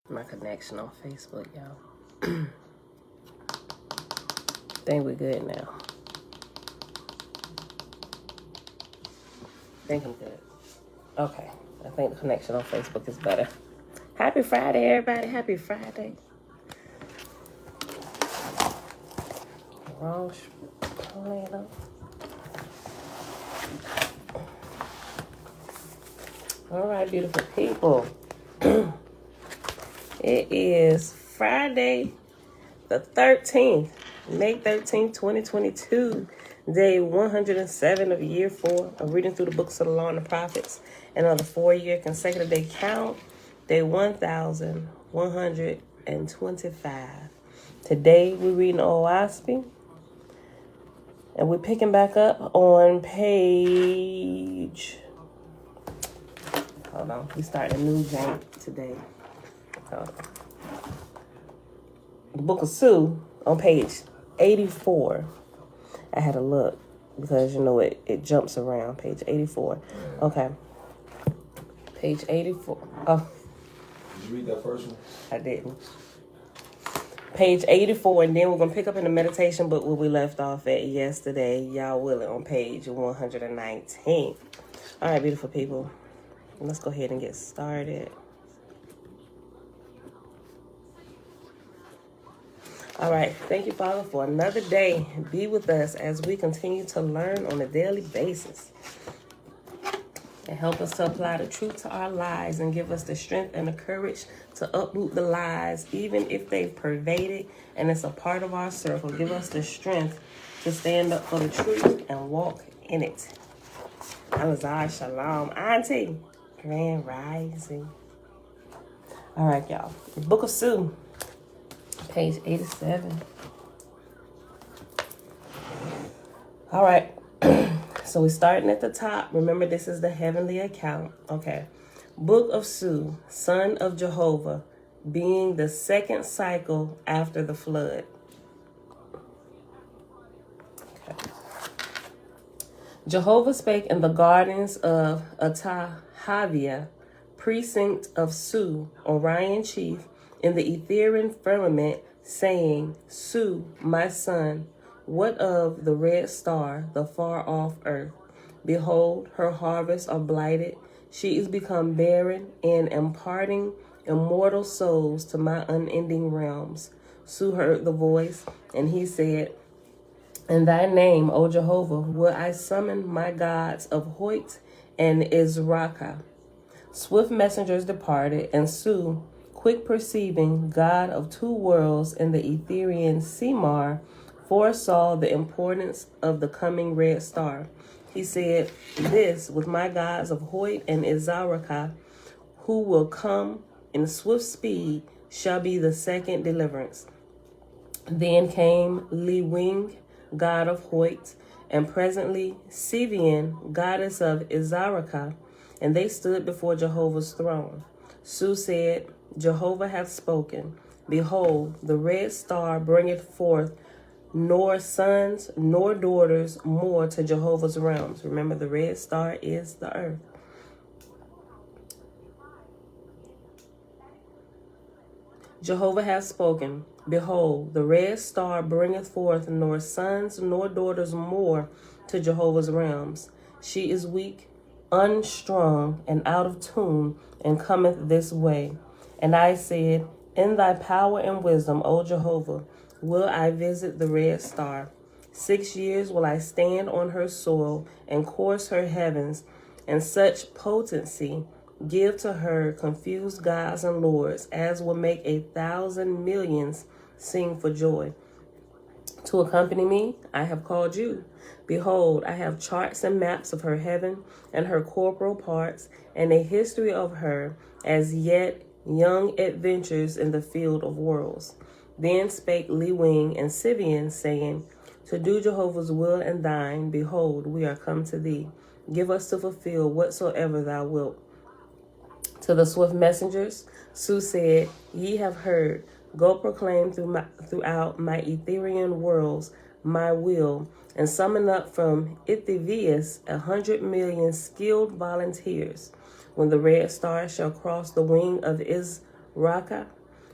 My connection on Facebook, y'all. Think we're good now. Think I'm good. Okay. I think the connection on Facebook is better. Happy Friday, everybody. Happy Friday. Wrong planner. All right, beautiful people. It is Friday the 13th, May 13th, 2022, day 107 of year 4 of reading through the books of the Law and the Prophets, and on the 4-year consecutive day count, day 1125. Today we're reading Oahspe, and we're picking back up on page... Hold on, we start a new jank today. Hold on. The Book of Sue on page 84. I had to look because, you know, it jumps around. Page 84. Okay. Page 84. Oh. Did you read that first one? I didn't. Page 84, and then we're going to pick up in the meditation book where we left off at yesterday. Y'all willing on page 119. All right, beautiful people. Let's go ahead and get started. All right. Thank you, Father, for another day. Be with us as we continue to learn on a daily basis. And help us to apply the truth to our lives and give us the strength and the courage to uproot the lies, even if they've pervaded and it's a part of our circle. Give us the strength to stand up for the truth and walk in it. Alazar Shalom. Auntie. Grand Rising. All right, y'all. The Book of Sue. Page 87. All right. So we're starting at the top. Remember, this is the heavenly account. Okay. Book of Sue, son of Jehovah, being the second cycle after the flood. Okay. Jehovah spake in the gardens of Atahavia, precinct of Sue, Orion chief, in the Etherian firmament, saying, Sue, my son, what of the red star, the far-off earth? Behold, her harvests are blighted. She is become barren and imparting immortal souls to my unending realms. Sue heard the voice, and he said, in thy name, O Jehovah, will I summon my gods of Hoyt and Izraka. Swift messengers departed, and Sue, quick perceiving, God of two worlds in the Etherian Semar, foresaw the importance of the coming red star. He said, this with my gods of Hoyt and Izaraka, who will come in swift speed, shall be the second deliverance. Then came Li Wing, god of Hoyt, and presently Sivian, goddess of Izaraka, and they stood before Jehovah's throne. Sue said, Jehovah hath spoken. Behold, the red star bringeth forth nor sons nor daughters more to Jehovah's realms. Remember, the red star is the earth. Jehovah hath spoken. Behold, the red star bringeth forth nor sons nor daughters more to Jehovah's realms. She is weak, unstrung, and out of tune, and cometh this way. And I said, in thy power and wisdom, O Jehovah, will I visit the red star. 6 years will I stand on her soil and course her heavens, and such potency give to her confused gods and lords as will make 1,000 millions sing for joy. To accompany me, I have called you. Behold, I have charts and maps of her heaven and her corporal parts, and a history of her as yet young adventures in the field of worlds. Then spake Li Wing and Sivian, saying, to do Jehovah's will and thine, behold, we are come to thee. Give us to fulfill whatsoever thou wilt. To the swift messengers, Sue said, ye have heard. Go proclaim throughout my Etherian worlds my will, and summon up from Ithivius 100 million skilled volunteers. When the red star shall cross the wing of Raka,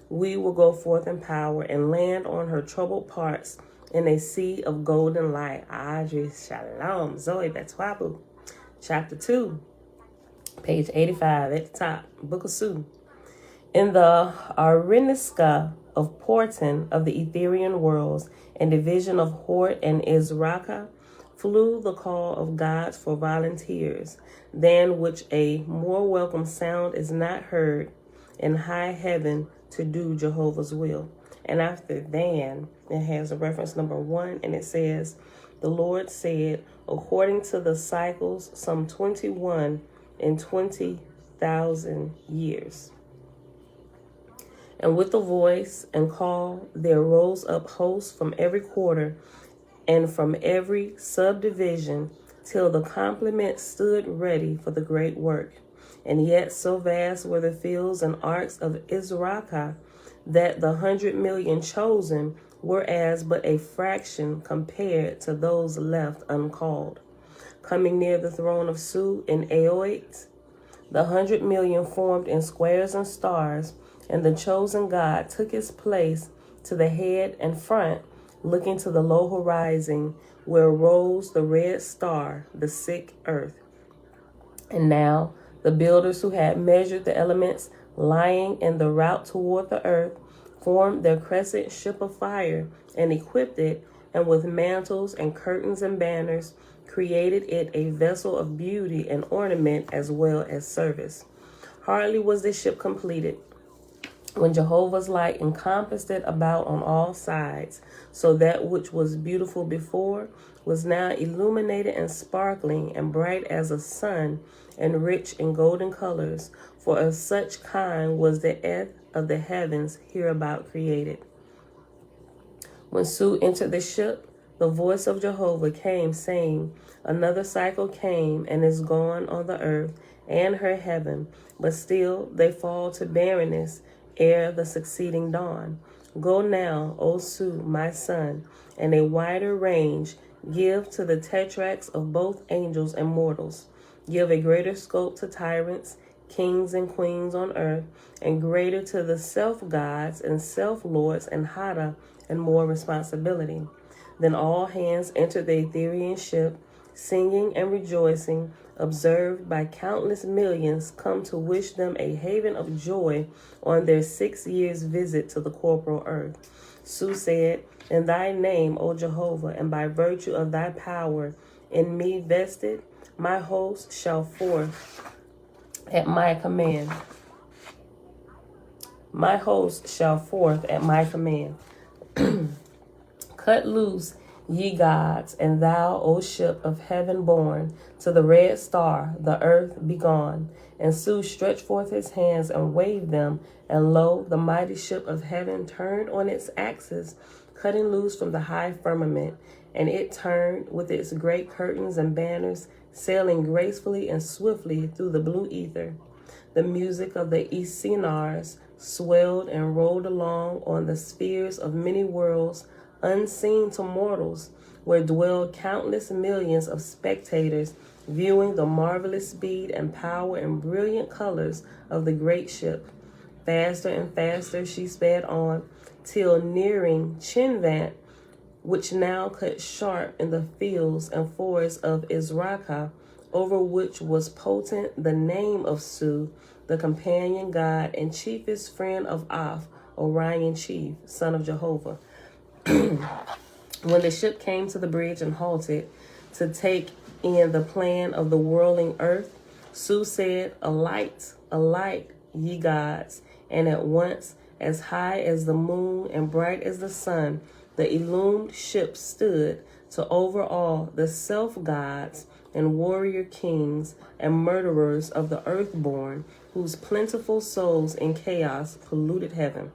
we will go forth in power and land on her troubled parts in a sea of golden light. Adri Shalom. Zoe Betwabu. Chapter 2, page 85 at the top. Book of Su. In the Ariniska of Porton of the Etherian worlds and division of Hort and Izraka, flew the call of gods for volunteers, than which a more welcome sound is not heard in high heaven to do Jehovah's will. And after than, it has a reference number 1, and it says, the Lord said, according to the cycles, some 21 and 20,000 years. And with the voice and call, there rose up hosts from every quarter and from every subdivision, till the complement stood ready for the great work. And yet so vast were the fields and arcs of Izraka, that the 100,000,000 chosen were as but a fraction compared to those left uncalled. Coming near the throne of Su in Aoit, the 100,000,000 formed in squares and stars, and the chosen God took his place to the head and front, looking to the low horizon, where rose the red star, the sick earth. And now the builders who had measured the elements lying in the route toward the earth formed their crescent ship of fire and equipped it, and with mantles and curtains and banners created it a vessel of beauty and ornament as well as service. Hardly was the ship completed when Jehovah's light encompassed it about on all sides, so that which was beautiful before was now illuminated and sparkling and bright as a sun and rich in golden colors, for of such kind was the earth of the heavens hereabout created. When Su entered the ship, the voice of Jehovah came, saying, another cycle came and is gone on the earth and her heaven, but still they fall to barrenness ere the succeeding dawn. Go now, O Su, my son, and a wider range give to the tetrarchs of both angels and mortals. Give a greater scope to tyrants, kings and queens on earth, and greater to the self-gods and self-lords and Hada, and more responsibility. Then all hands entered the Etherian ship, singing and rejoicing, observed by countless millions come to wish them a haven of joy on their 6 years' visit to the corporal earth. Su said, in thy name, O Jehovah, and by virtue of thy power in me vested, my host shall forth at my command. My host shall forth at my command. Cut loose, ye gods, and thou, O ship of heaven born, to the red star, the earth be gone. And Su stretched forth his hands and waved them, and lo, the mighty ship of heaven turned on its axis, cutting loose from the high firmament, and it turned with its great curtains and banners, sailing gracefully and swiftly through the blue ether. The music of the Isinars swelled and rolled along on the spheres of many worlds, unseen to mortals, where dwelled countless millions of spectators, viewing the marvelous speed and power and brilliant colors of the great ship. Faster and faster she sped on, till nearing Chinvant, which now cut sharp in the fields and forests of Izraka, over which was potent the name of Su, the companion god and chiefest friend of Af, Orion chief, son of Jehovah. When the ship came to the bridge and halted to take in the plan of the whirling earth, Su said, alight, ye gods, and at once, as high as the moon and bright as the sun, the illumined ship stood to overawe the self-gods and warrior kings and murderers of the earthborn, whose plentiful souls in chaos polluted heaven.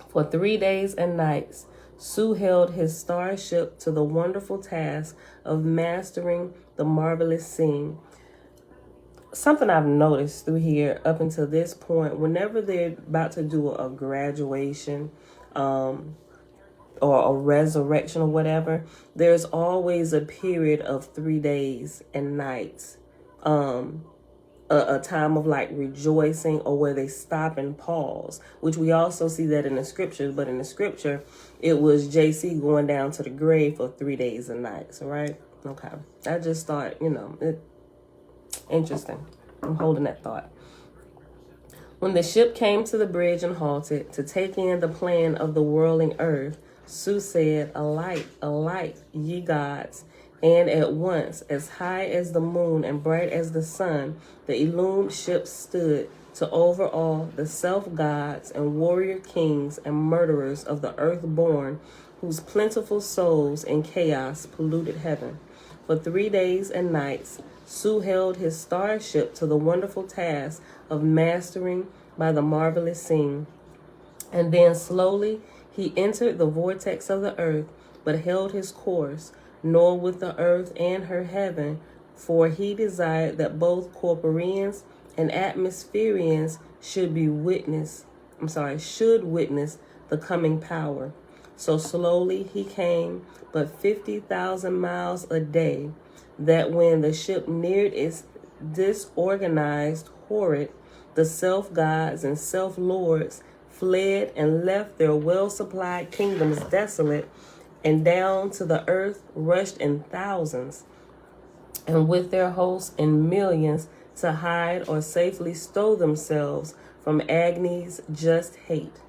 For 3 days and nights, Su held his starship to the wonderful task of mastering the marvelous scene. Something I've noticed through here up until this point, whenever they're about to do a graduation or a resurrection or whatever, there's always a period of 3 days and nights a time of like rejoicing, or where they stop and pause, which we also see that in the scriptures. But in the scripture, it was JC going down to the grave for 3 days and nights, right? Okay. I just thought, interesting. I'm holding that thought. When the ship came to the bridge and halted to take in the plan of the whirling earth, Su said, alight, ye gods. And at once, as high as the moon and bright as the sun, the illumined ship stood to overawe the self-gods and warrior kings and murderers of the earth-born, whose plentiful souls in chaos polluted heaven. For 3 days and nights, Su held his starship to the wonderful task of mastering by the marvelous scene. And then slowly he entered the vortex of the earth, but held his course, nor with the earth and her heaven, for he desired that both corporeans and atmospherians should witness the coming power. So slowly he came, but 50,000 miles a day, that when the ship neared its disorganized horrid, the self-gods and self-lords fled and left their well-supplied kingdoms desolate, and down to the earth rushed in thousands, and with their hosts in millions, to hide or safely stow themselves from agony's just hate.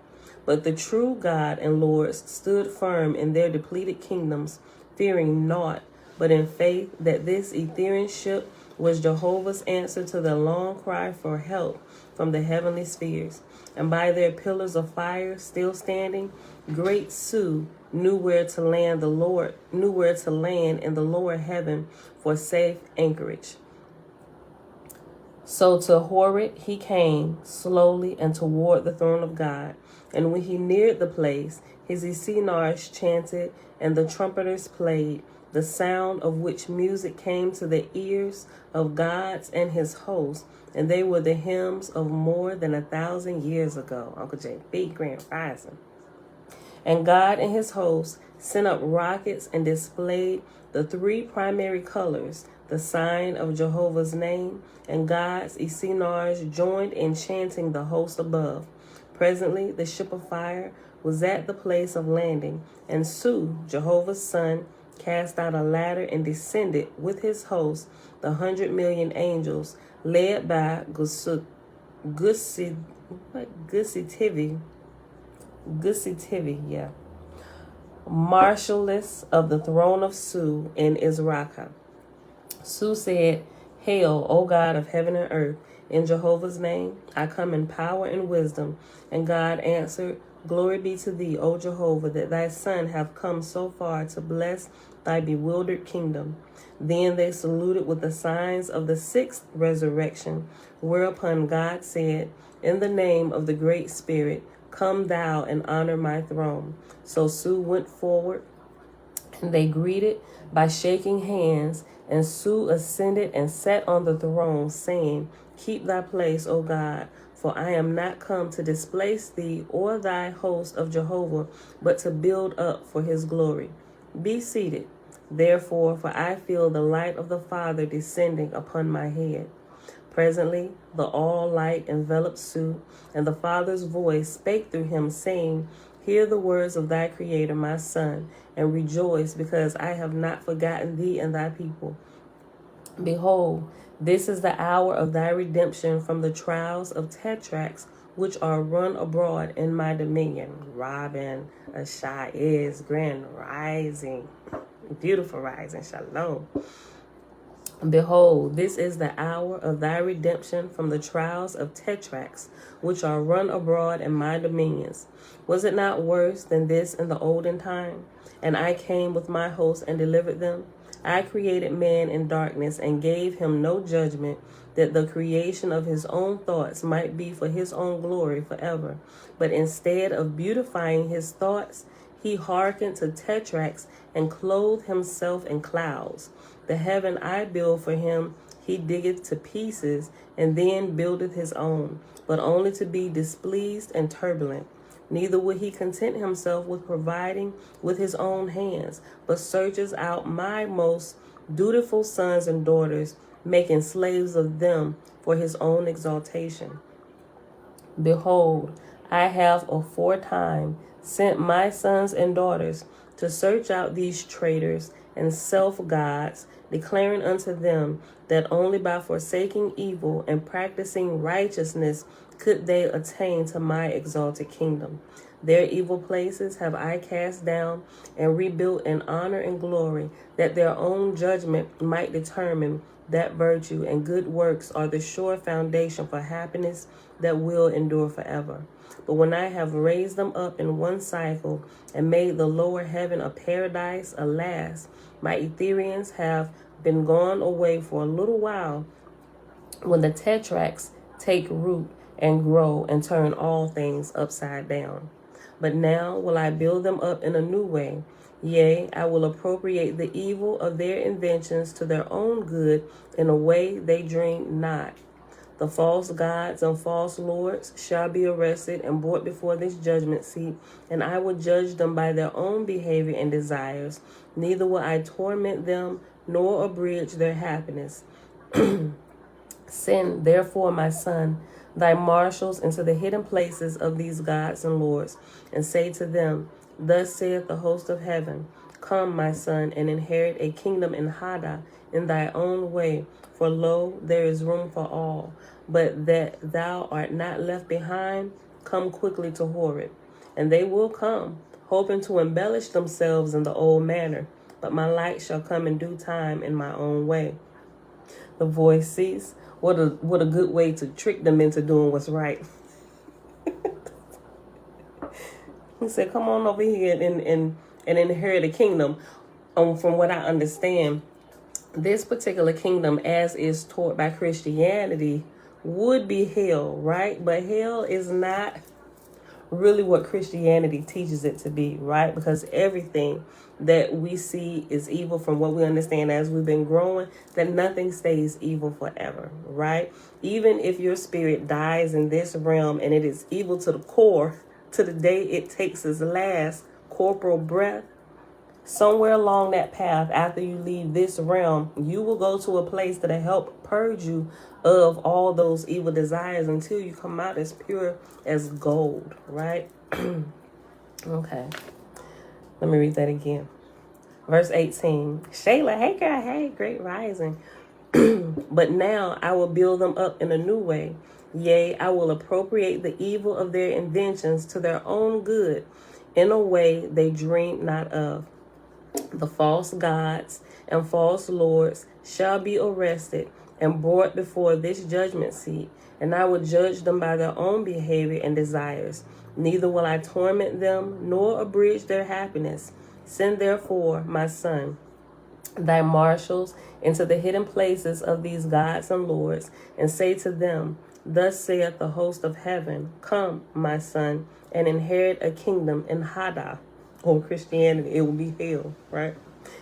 But the true God and Lords stood firm in their depleted kingdoms, fearing naught, but in faith that this Ethereal ship was Jehovah's answer to their long cry for help from the heavenly spheres. And by their pillars of fire still standing, great Su knew where to land in the lower heaven for safe anchorage. So to Horrid he came slowly and toward the throne of God. And when he neared the place, his Isinars chanted and the trumpeters played, the sound of which music came to the ears of gods and his host, and they were the hymns of more than 1,000 years ago. Uncle J.B. Grand Rising. And God and his host sent up rockets and displayed the 3 primary colors, the sign of Jehovah's name, and God's Isinars joined in chanting the host above. Presently, the ship of fire was at the place of landing, and Su, Jehovah's son, cast out a ladder and descended with his host, the 100 million angels, led by Gusitivi, Marshalless of the throne of Su in Israka. Su said, Hail, O God of heaven and earth, in Jehovah's name, I come in power and wisdom. And God answered, Glory be to thee, O Jehovah, that thy son hath come so far to bless thy bewildered kingdom. Then they saluted with the signs of the 6th resurrection, whereupon God said, In the name of the Great Spirit, come thou and honor my throne. So Su went forward, and they greeted by shaking hands, and Su ascended and sat on the throne, saying, Keep thy place, O God, for I am not come to displace thee or thy host of Jehovah, but to build up for his glory. Be seated, therefore, for I feel the light of the Father descending upon my head. Presently, the all-light enveloped Su, and the Father's voice spake through him, saying, Hear the words of thy Creator, my son, and rejoice, because I have not forgotten thee and thy people. Behold, this is the hour of thy redemption from the trials of tetracts, which are run abroad in my dominion. Robin, Ashai is grand rising, beautiful rising, shalom. Behold, this is the hour of thy redemption from the trials of tetracts, which are run abroad in my dominions. Was it not worse than this in the olden time? And I came with my host and delivered them. I created man in darkness and gave him no judgment, that the creation of his own thoughts might be for his own glory forever. But instead of beautifying his thoughts, he hearkened to tetracts and clothed himself in clouds. The heaven I build for him, he diggeth to pieces, and then buildeth his own, but only to be displeased and turbulent. Neither would he content himself with providing with his own hands, but searches out my most dutiful sons and daughters, making slaves of them for his own exaltation. Behold, I have aforetime sent my sons and daughters to search out these traitors and self-gods, declaring unto them that only by forsaking evil and practicing righteousness could they attain to my exalted kingdom. Their evil places have I cast down and rebuilt in honor and glory, that their own judgment might determine that virtue and good works are the sure foundation for happiness that will endure forever. But when I have raised them up in one cycle and made the lower heaven a paradise, alas, my Etherians have been gone away for a little while, when the tetracts take root and grow and turn all things upside down. But now will I build them up in a new way. Yea, I will appropriate the evil of their inventions to their own good in a way they dream not. The false gods and false lords shall be arrested and brought before this judgment seat, and I will judge them by their own behavior and desires. Neither will I torment them nor abridge their happiness. Send, therefore, my son, thy marshals into the hidden places of these gods and lords, and say to them, Thus saith the host of heaven, Come, my son, and inherit a kingdom in Hada in thy own way, for lo, there is room for all. But that thou art not left behind, come quickly to Horeb. And they will come, hoping to embellish themselves in the old manner, but my light shall come in due time in my own way. The voice ceased. What a good way to trick them into doing what's right. He said, come on over here and inherit a kingdom. From what I understand, this particular kingdom, as is taught by Christianity, would be hell, right? But hell is not really what Christianity teaches it to be, right? Because everything that we see is evil from what we understand as we've been growing, that nothing stays evil forever, right? Even if your spirit dies in this realm and it is evil to the core, to the day it takes its last corporal breath, somewhere along that path, after you leave this realm, you will go to a place that'll help purge you of all those evil desires until you come out as pure as gold, right? Okay. Let me read that again. Verse 18. Shayla, hey girl, hey, great rising. But now I will build them up in a new way. Yea, I will appropriate the evil of their inventions to their own good in a way they dream not of. The false gods and false lords shall be arrested and brought before this judgment seat, and I will judge them by their own behavior and desires. Neither will I torment them nor abridge their happiness. Send therefore, my son, thy marshals into the hidden places of these gods and lords, and say to them, Thus saith the host of heaven, Come, my son, and inherit a kingdom in Hada. Or Christianity, it will be hell, right?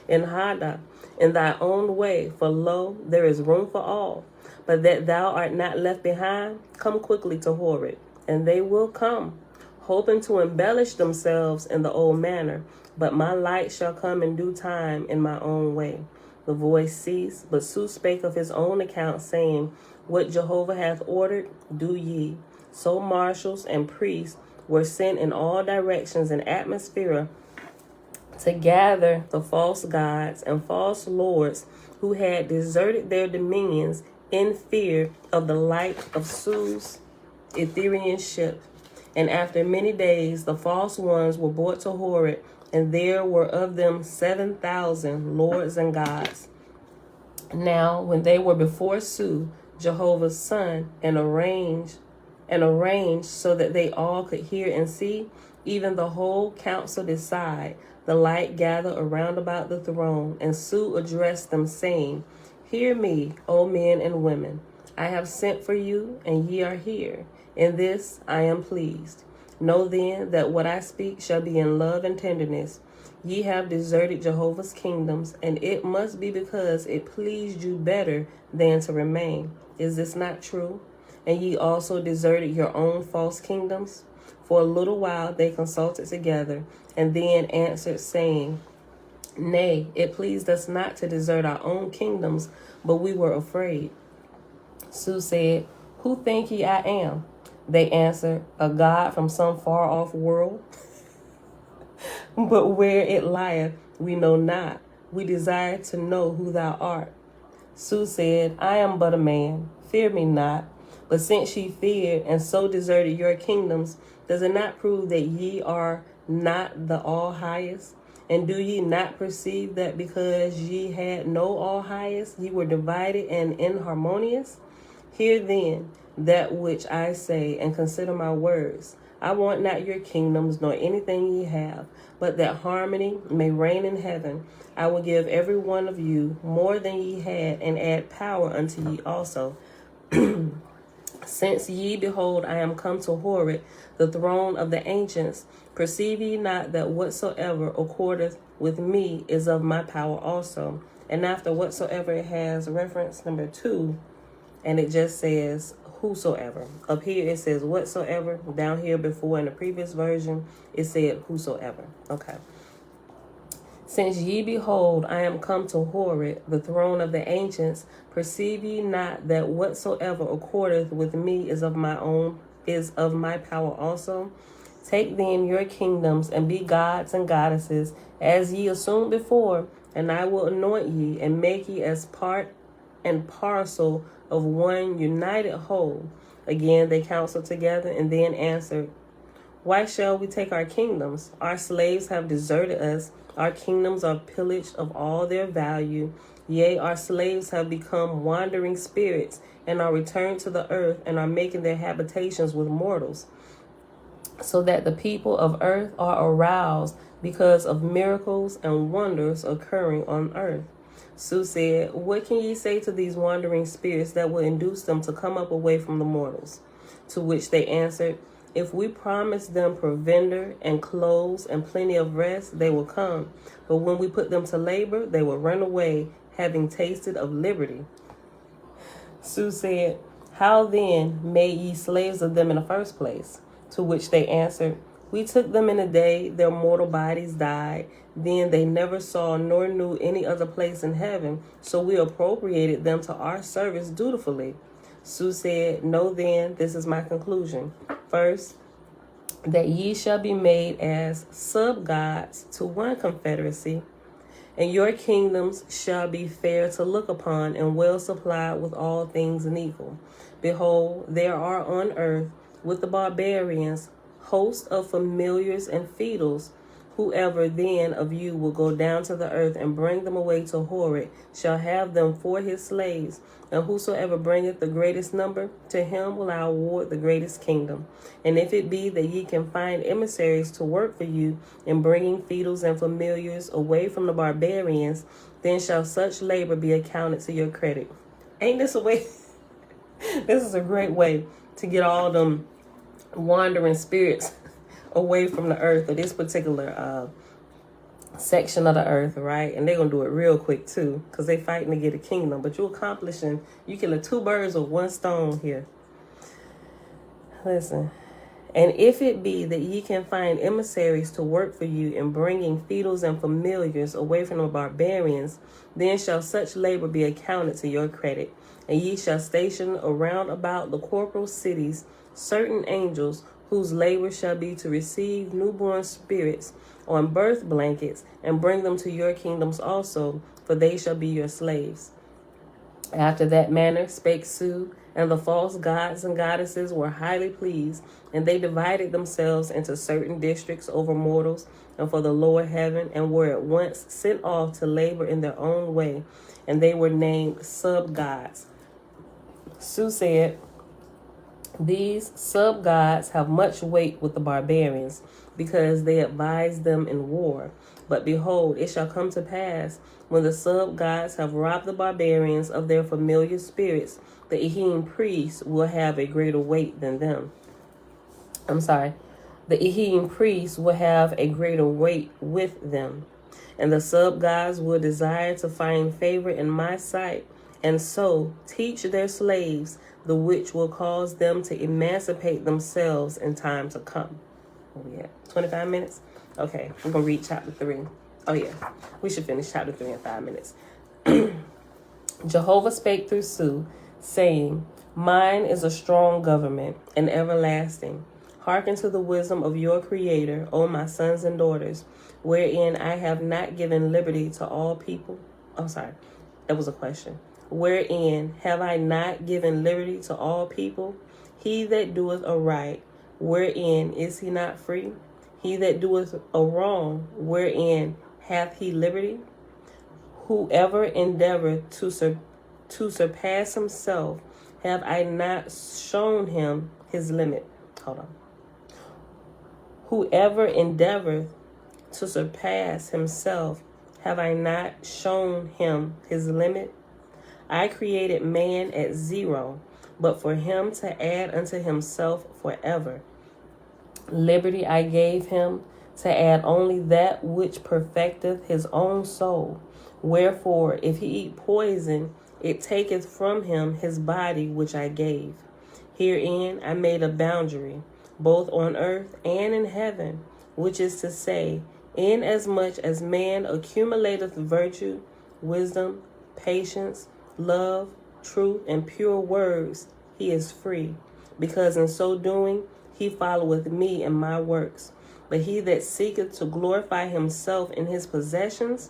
In Hada, in thy own way, for lo, there is room for all. But that thou art not left behind, come quickly to Horeb. And they will come, hoping to embellish themselves in the old manner. But my light shall come in due time in my own way. The voice ceased, but Su spake of his own account, saying, What Jehovah hath ordered, do ye. So marshals and priests were sent in all directions in atmosphere to gather the false gods and false lords who had deserted their dominions in fear of the light of Su's Etherian ship. And after many days, the false ones were brought to Horeb, and there were of them 7,000 lords and gods. Now, when they were before Su, Jehovah's son, and arranged so that they all could hear and see, even the whole council decide, the light gather around about the throne, and Su addressed them, saying, Hear me, O men and women. I have sent for you, and ye are here. In this I am pleased. Know then that what I speak shall be in love and tenderness. Ye have deserted Jehovah's kingdoms, and it must be because it pleased you better than to remain. Is this not true? And ye also deserted your own false kingdoms? For a little while they consulted together, and then answered, saying, Nay, it pleased us not to desert our own kingdoms, but we were afraid. Su said, Who think ye I am? They answered, A god from some far-off world. But where it lieth, we know not. We desire to know who thou art. Su said, I am but a man. Fear me not. But since ye feared and so deserted your kingdoms, does it not prove that ye are not the all-highest? And do ye not perceive that because ye had no all-highest, ye were divided and inharmonious? Hear then that which I say, and consider my words. I want not your kingdoms, nor anything ye have, but that harmony may reign in heaven. I will give every one of you more than ye had, and add power unto ye also. Since ye behold, I am come to Horeb, the throne of the ancients, perceive ye not that whatsoever accordeth with me is of my power also? And after whatsoever, it has reference number 2, and it just says whosoever. Up here it says whatsoever. Down here before in the previous version, it said whosoever. Okay. Since ye behold, I am come to Horeb, the throne of the ancients, perceive ye not that whatsoever accordeth with me is of my power also? Take then your kingdoms and be gods and goddesses, as ye assumed before, and I will anoint ye and make ye as part and parcel of one united whole. Again they counseled together and then answered, Why shall we take our kingdoms? Our slaves have deserted us. Our kingdoms are pillaged of all their value. Yea, our slaves have become wandering spirits and are returned to the earth and are making their habitations with mortals, so that the people of earth are aroused because of miracles and wonders occurring on earth. Su said, What can ye say to these wandering spirits that will induce them to come up away from the mortals? To which they answered, If we promise them provender and clothes and plenty of rest, they will come. But when we put them to labor, they will run away, having tasted of liberty. Su said, How then made ye slaves of them in the first place? To which they answered, We took them in a day, their mortal bodies died. Then they never saw nor knew any other place in heaven, so we appropriated them to our service dutifully. Su said, Know then, this is my conclusion. First, that ye shall be made as sub-gods to one confederacy, and your kingdoms shall be fair to look upon and well supplied with all things needful. Behold, there are on earth with the barbarians hosts of familiars and feudals. Whoever then of you will go down to the earth and bring them away to Horeb shall have them for his slaves, and whosoever bringeth the greatest number, to him will I award the greatest kingdom. And if it be that ye can find emissaries to work for you in bringing feudals and familiars away from the barbarians, then shall such labor be accounted to your credit. Ain't this a way? This is a great way to get all them wandering spirits away from the earth, or this particular section of the earth, right? And they're gonna do it real quick too, because they fighting to get a kingdom. But you killing 2 birds with 1 stone here. Listen, and if it be that ye can find emissaries to work for you in bringing feudals and familiars away from the barbarians, then shall such labor be accounted to your credit. And ye shall station around about the corporal cities certain angels, whose labor shall be to receive newborn spirits on birth blankets and bring them to your kingdoms also, for they shall be your slaves. After that manner spake Su, and the false gods and goddesses were highly pleased, and they divided themselves into certain districts over mortals and for the lower heaven, and were at once sent off to labor in their own way, and they were named sub-gods. Su said, These sub-gods have much weight with the barbarians, because they advise them in war. But behold, it shall come to pass, when the sub-gods have robbed the barbarians of their familiar spirits, the Ehim priests will have a greater weight than them. The Ehim priests will have a greater weight with them. And the sub-gods will desire to find favor in my sight, and so teach their slaves, the which will cause them to emancipate themselves in time to come. Oh, yeah. 25 minutes? Okay, we're going to read chapter 3. Oh yeah, we should finish chapter 3 in 5 minutes. Jehovah spake through Sue, saying, Mine is a strong government and everlasting. Hearken to the wisdom of your Creator, O my sons and daughters, wherein I have not given liberty to all people. I'm sorry, that was a question. Wherein have I not given liberty to all people? He that doeth aright, wherein is he not free? He that doeth a wrong, wherein hath he liberty? Whoever endeavoreth to surpass himself, have I not shown him his limit? Hold on. Whoever endeavoreth to surpass himself, have I not shown him his limit? I created man at 0, but for him to add unto himself forever. Liberty I gave him to add only that which perfecteth his own soul. Wherefore, if he eat poison, it taketh from him his body which I gave. Herein I made a boundary, both on earth and in heaven, which is to say, inasmuch as man accumulateth virtue, wisdom, patience, love, truth, and pure words, he is free, because in so doing he followeth me in my works. But he that seeketh to glorify himself in his possessions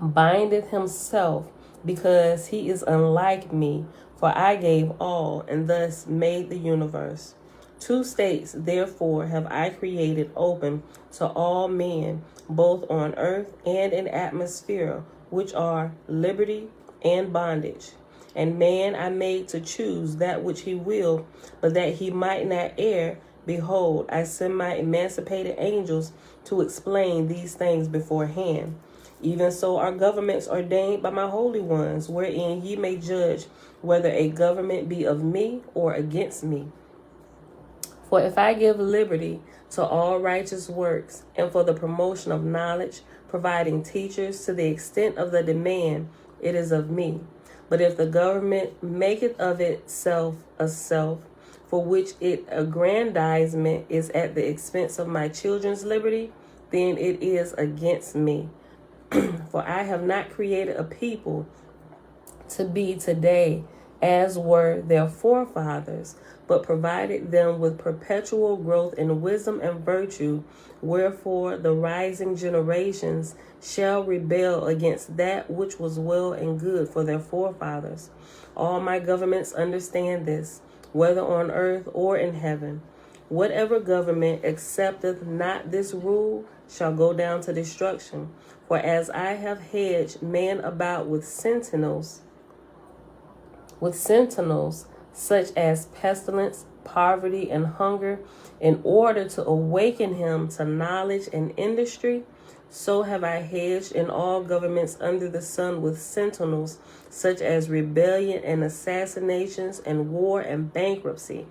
bindeth himself, because he is unlike me, for I gave all, and thus made the universe. 2 states, therefore, have I created open to all men, both on earth and in atmosphere, which are liberty and bondage. And man I made to choose that which he will, but that he might not err. Behold, I send my emancipated angels to explain these things beforehand. Even so are governments ordained by my holy ones, wherein ye may judge whether a government be of me or against me. For if I give liberty to all righteous works, and for the promotion of knowledge, providing teachers to the extent of the demand, it is of me. But if the government maketh of itself a self, for which its aggrandizement is at the expense of my children's liberty, then it is against me. For I have not created a people to be today as were their forefathers, but provided them with perpetual growth in wisdom and virtue. Wherefore the rising generations shall rebel against that which was well and good for their forefathers. All my governments understand this, whether on earth or in heaven. Whatever government accepteth not this rule shall go down to destruction. For as I have hedged man about with sentinels, such as pestilence, poverty, and hunger, in order to awaken him to knowledge and industry, so have I hedged in all governments under the sun with sentinels, such as rebellion and assassinations and war and bankruptcy.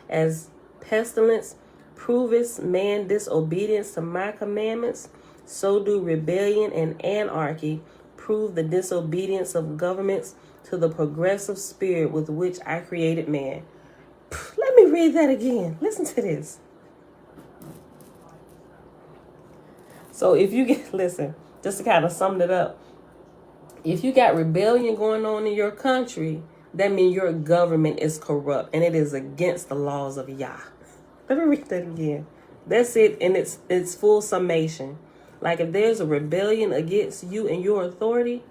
As pestilence proveth man disobedience to my commandments, so do rebellion and anarchy prove the disobedience of governments to the progressive spirit with which I created man. Let me read that again. Listen to this. So if you get, listen, just to kind of sum it up, if you got rebellion going on in your country, that means your government is corrupt and it is against the laws of Yah. Let me read that again. That's it in its full summation. Like if there's a rebellion against you and your authority,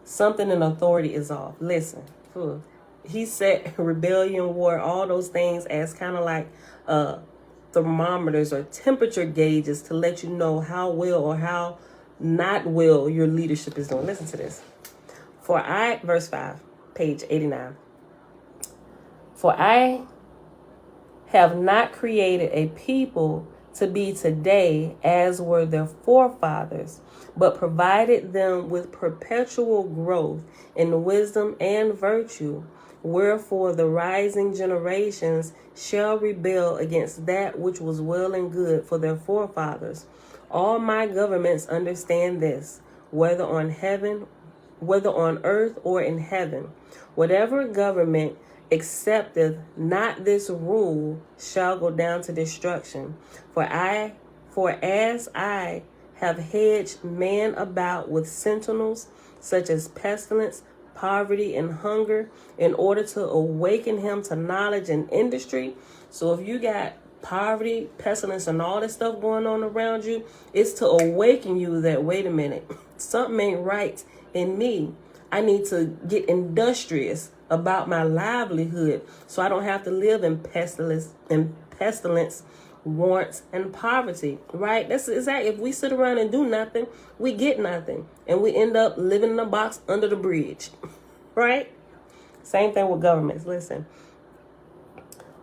something in authority is off. Listen, he set rebellion, war, all those things as kind of like thermometers or temperature gauges to let you know how well or how not well your leadership is doing. Listen to this. Verse 5, page 89. For I have not created a people to be today as were their forefathers, but provided them with perpetual growth in wisdom and virtue. Wherefore the rising generations shall rebel against that which was well and good for their forefathers. All my governments understand this, whether on earth or in heaven. Whatever government accepteth not this rule shall go down to destruction. For as I have hedged man about with sentinels, such as pestilence, poverty, and hunger, in order to awaken him to knowledge and industry. So if you got poverty, pestilence, and all this stuff going on around you, it's to awaken you that, wait a minute, something ain't right in me. I need to get industrious about my livelihood so I don't have to live in pestilence, wants, and poverty, right? That's exactly, if we sit around and do nothing, we get nothing. And we end up living in a box under the bridge, right? Same thing with governments. Listen,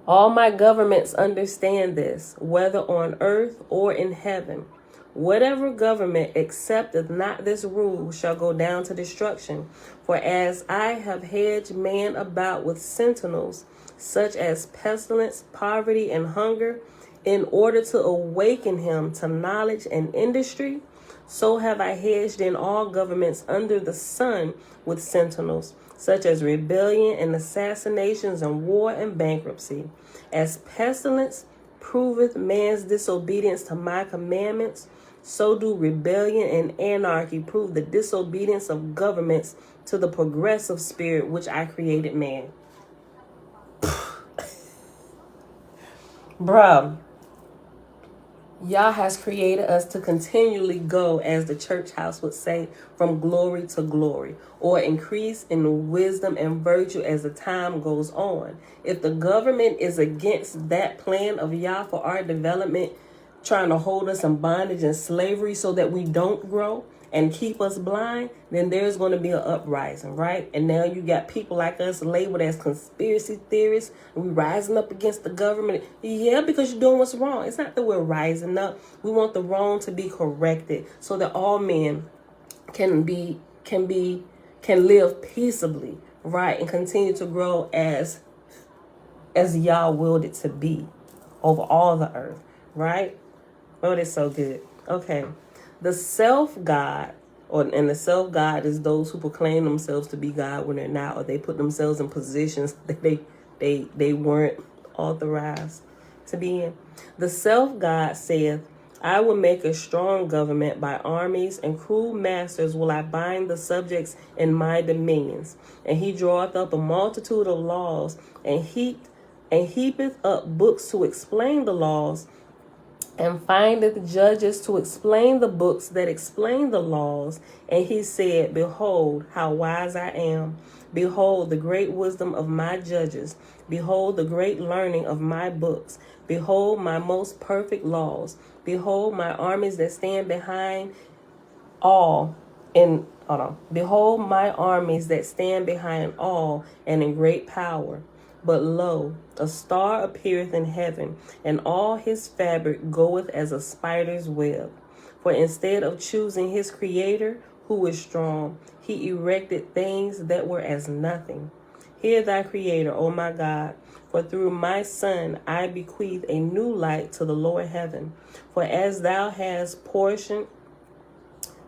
all my governments understand this, whether on earth or in heaven. Whatever government accepteth not this rule shall go down to destruction. For as I have hedged man about with sentinels, such as pestilence, poverty, and hunger, in order to awaken him to knowledge and industry, so have I hedged in all governments under the sun with sentinels, such as rebellion and assassinations and war and bankruptcy. As pestilence proveth man's disobedience to my commandments, so do rebellion and anarchy prove the disobedience of governments to the progressive spirit which I created man. Bruh, Yah has created us to continually go, as the church house would say, from glory to glory, or increase in wisdom and virtue as the time goes on. If the government is against that plan of Yah for our development, trying to hold us in bondage and slavery so that we don't grow and keep us blind, then there's going to be an uprising, right? And now you got people like us labeled as conspiracy theorists, and we rising up against the government. Yeah, because you're doing what's wrong. It's not that we're rising up. We want the wrong to be corrected so that all men can live peaceably, right? And continue to grow as Yah willed it to be over all the earth, right? Oh, that's so good. Okay. The self-God, and the self-God is those who proclaim themselves to be God when they're not, or they put themselves in positions that they weren't authorized to be in. The self-God saith, I will make a strong government by armies, and cruel masters will I bind the subjects in my dominions. And he draweth up a multitude of laws, and heapeth up books to explain the laws, and findeth judges to explain the books that explain the laws. And he said, behold, how wise I am. Behold, the great wisdom of my judges. Behold, the great learning of my books. Behold, my most perfect laws. Behold, my armies that stand behind all Behold, my armies that stand behind all and in great power. But lo, a star appeareth in heaven, and all his fabric goeth as a spider's web. For instead of choosing his creator, who is strong, he erected things that were as nothing. Hear thy creator, O my God, for through my Son I bequeath a new light to the lower heaven. For as thou hast portioned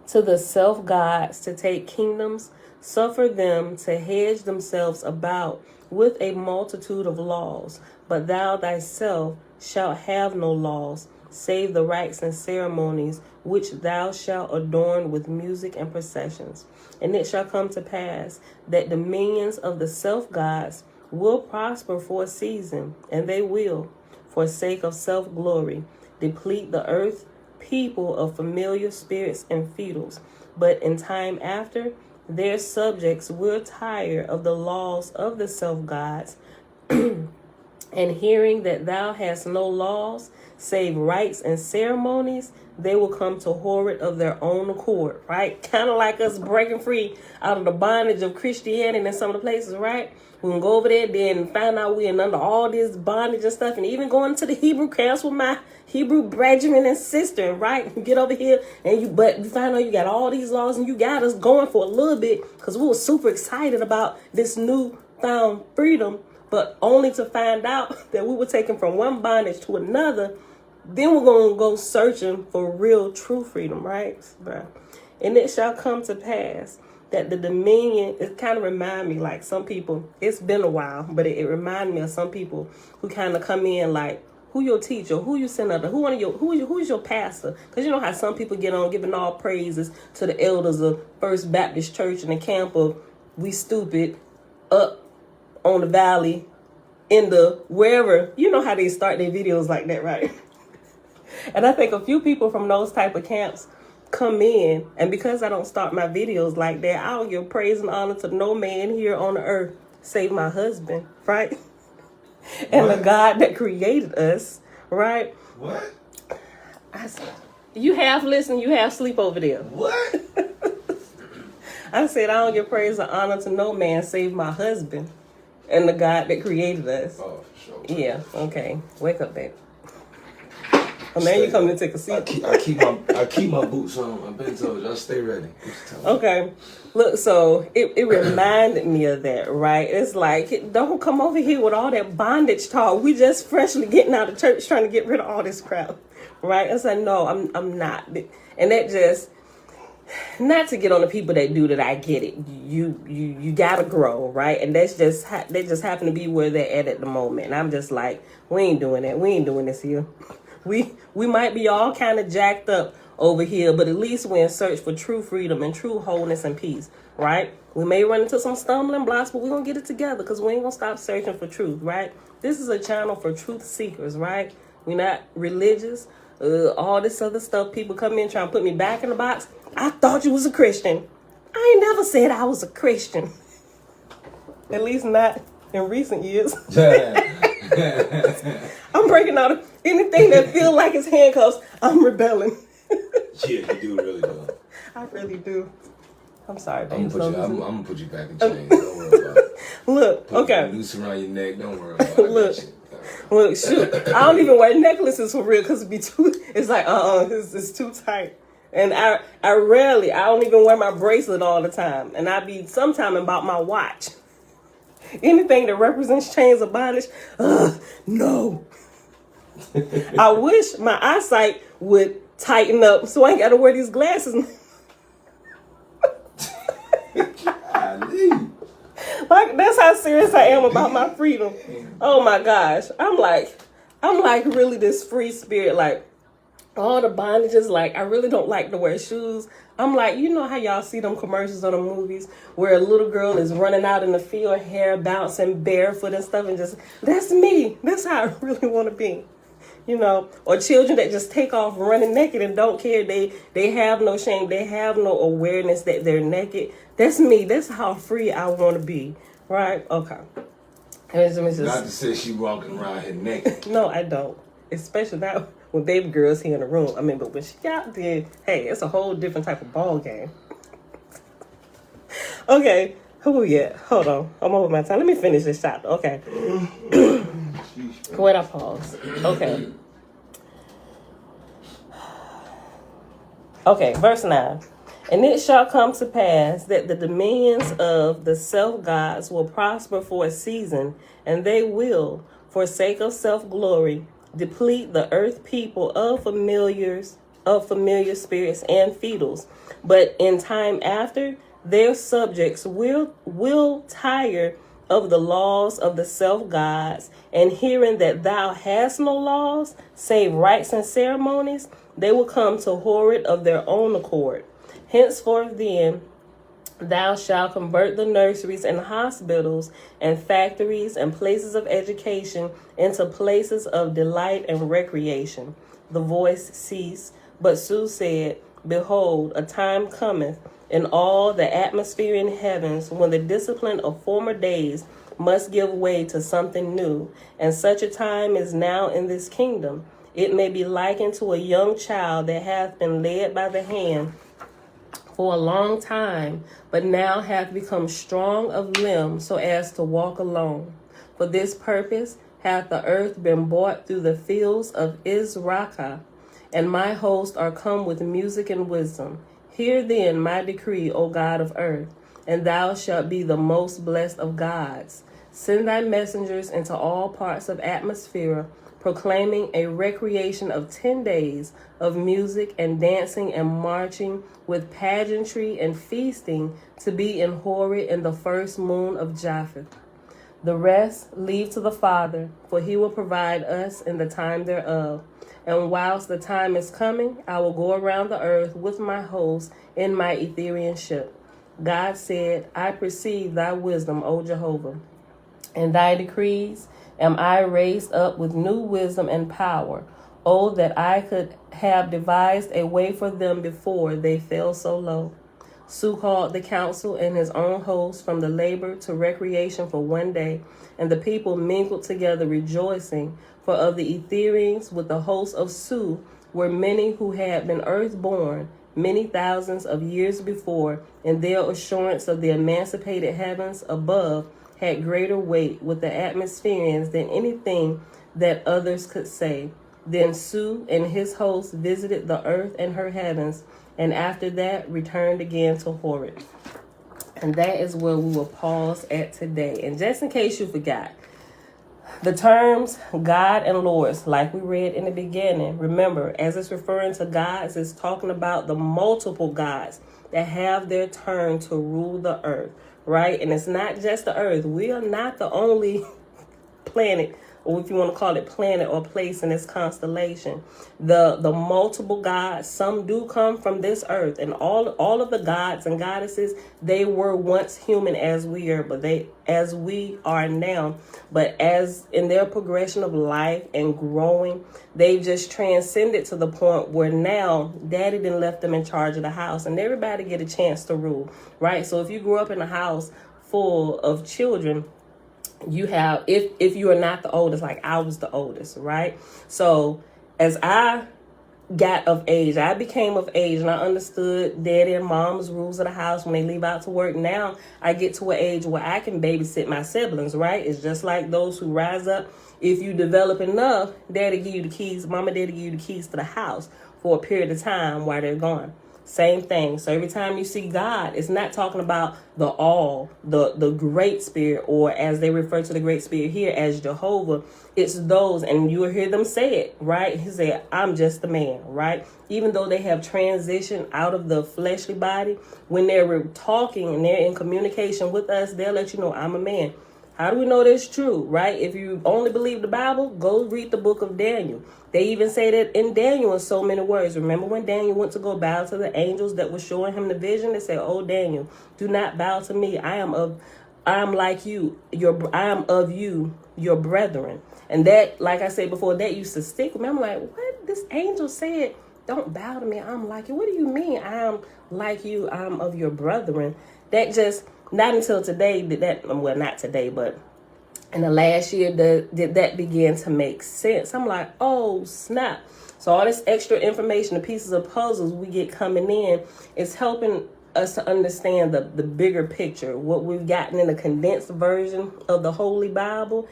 to the self-gods to take kingdoms, suffer them to hedge themselves about with a multitude of laws. But thou thyself shalt have no laws, save the rites and ceremonies, which thou shalt adorn with music and processions. And it shall come to pass that dominions of the self-gods will prosper for a season, and they will, for sake of self-glory, deplete the earth people of familiar spirits and feudals. But in time after, their subjects will tire of the laws of the self-gods, and hearing that thou hast no laws, save rites and ceremonies, they will come to whore it of their own accord, right? Kind of like us breaking free out of the bondage of Christianity in some of the places, right? We can go over there then find out we're under all this bondage and stuff, and even going to the Hebrew camps with my Hebrew brethren and sister, right? You get over here but you find out you got all these laws, and you got us going for a little bit because we were super excited about this new found freedom, but only to find out that we were taken from one bondage to another. Then we're going to go searching for real true freedom, right? And it shall come to pass that the dominion, it kind of remind me like some people, it's been a while, but it reminded me of some people who kind of come in like Who your teacher? Who you senator? Who's your pastor? Because you know how some people get on giving all praises to the elders of First Baptist Church in the camp of We Stupid up on the valley in the wherever. You know how they start their videos like that, right? And I think a few people from those type of camps come in, and because I don't start my videos like that, I don't give praise and honor to no man here on the earth save my husband, right? And what? The God that created us, right? What? I said, you half listen, you half sleep over there. What? I said, I don't give praise and honor to no man save my husband and the God that created us. Oh, for sure. Yeah, okay. Wake up, babe. Oh, now you coming to take a seat. I keep my boots on. I've been told you. I stay ready. Okay. Look, so it reminded me of that, right? It's like, don't come over here with all that bondage talk. We just freshly getting out of church trying to get rid of all this crap, right? I said, no, I'm not. And that just, not to get on the people that do that, I get it. You gotta grow, right? And that's just, they just happen to be where they're at the moment. And I'm just like, we ain't doing that. We ain't doing this here. We might be all kind of jacked up over here, but at least we're in search for true freedom and true wholeness and peace, right? We may run into some stumbling blocks, but we're going to get it together because we ain't going to stop searching for truth, right? This is a channel for truth seekers, right? We're not religious. All this other stuff, people come in trying to put me back in the box. I thought you was a Christian. I ain't never said I was a Christian. At least not in recent years. I'm breaking out anything that feels like it's handcuffs. I'm rebelling. Yeah, you do really do. I really do. I'm sorry, babe. I'm gonna put you back in chains. Don't worry about it. Look, put okay. A noose around your neck. Don't worry about it. Look, shoot. I don't even wear necklaces for real because it's like, it's too tight. And I don't even wear my bracelet all the time. And I be sometime about my watch. Anything that represents chains of bondage, no. I wish my eyesight would tighten up so I ain't got to wear these glasses. Like, that's how serious I am about my freedom. Oh my gosh. I'm like really this free spirit, like all the bondages, like I really don't like to wear shoes. I'm like, you know how y'all see them commercials on the movies where a little girl is running out in the field, hair bouncing, barefoot and stuff, and just, that's me. That's how I really want to be. You know, or children that just take off running naked and don't care. They have no shame. They have no awareness that they're naked. That's me. That's how free I want to be. Right? Okay. Not to say she walking around here naked. No, I don't. Especially not when baby girls here in the room. I mean, but when she out there, hey, it's a whole different type of ball game. Okay. Who we at? Hold on. I'm over my time. Let me finish this chapter. Okay. Where'd I pause? Okay. Okay, verse 9. And it shall come to pass that the dominions of the self-gods will prosper for a season, and they will, for sake of self-glory, deplete the earth people of familiar spirits and fetals. But in time after, their subjects will tire of the laws of the self-gods, and hearing that thou hast no laws, save rites and ceremonies, they will come to whore it of their own accord. Henceforth then, thou shalt convert the nurseries and hospitals and factories and places of education into places of delight and recreation. The voice ceased, but Sue said, Behold, a time cometh in all the atmosphere in heavens when the discipline of former days must give way to something new, and such a time is now in this kingdom. It may be likened to a young child that hath been led by the hand for a long time, but now hath become strong of limb so as to walk alone. For this purpose hath the earth been bought through the fields of Izraka, and my hosts are come with music and wisdom. Hear then my decree, O God of earth, and thou shalt be the most blessed of gods. Send thy messengers into all parts of atmosphere, proclaiming a recreation of 10 days of music and dancing and marching with pageantry and feasting to be in Horeb in the first moon of Japheth. The rest leave to the Father, for he will provide us in the time thereof. And whilst the time is coming, I will go around the earth with my host in my Etherian ship. God said, I perceive thy wisdom, O Jehovah, and thy decrees am I raised up with new wisdom and power. Oh, that I could have devised a way for them before they fell so low. Su called the council and his own host from the labor to recreation for one day, and the people mingled together rejoicing, for of the Etherians with the host of Su were many who had been earthborn many thousands of years before, and their assurance of the emancipated heavens above had greater weight with the atmospherians than anything that others could say. Then Su and his host visited the earth and her heavens, and after that returned again to Horeb. And that is where we will pause at today. And just in case you forgot, the terms God and Lords, like we read in the beginning, remember, as it's referring to gods, it's talking about the multiple gods that have their turn to rule the earth, right? And it's not just the earth. We are not the only planet, or if you want to call it planet or place in this constellation. The multiple gods, some do come from this earth, and all of the gods and goddesses, they were once human as we are now, but as in their progression of life and growing, they just transcended to the point where now daddy then left them in charge of the house, and everybody get a chance to rule, right? So if you grew up in a house full of children, you have, if you are not the oldest, like I was the oldest, right? So as I got of age, I became of age, and I understood daddy and mom's rules of the house when they leave out to work. Now I get to an age where I can babysit my siblings, right? It's just like those who rise up. If you develop enough, daddy give you the keys, mama daddy give you the keys to the house for a period of time while they're gone. Same thing. So every time you see God, it's not talking about the great spirit, or as they refer to the great spirit here as Jehovah. It's those, and you will hear them say it, right? He said, I'm just a man, right? Even though they have transitioned out of the fleshly body, when they're talking and they're in communication with us, they'll let you know, I'm a man. How do we know that's true, right? If you only believe the Bible, go read the book of Daniel. They even say that in Daniel in so many words. Remember when Daniel went to go bow to the angels that were showing him the vision? They said, oh, Daniel, do not bow to me. I am like you. I am of you, your brethren. And that, like I said before, that used to stick with me. I'm like, what? This angel said, don't bow to me. I'm like you. What do you mean? I am like you. I'm of your brethren. That just, not until today did that, well, not today, but in the last year did that begin to make sense. I'm like, oh, snap. So all this extra information, the pieces of puzzles we get coming in, is helping us to understand the bigger picture. What we've gotten in a condensed version of the Holy Bible,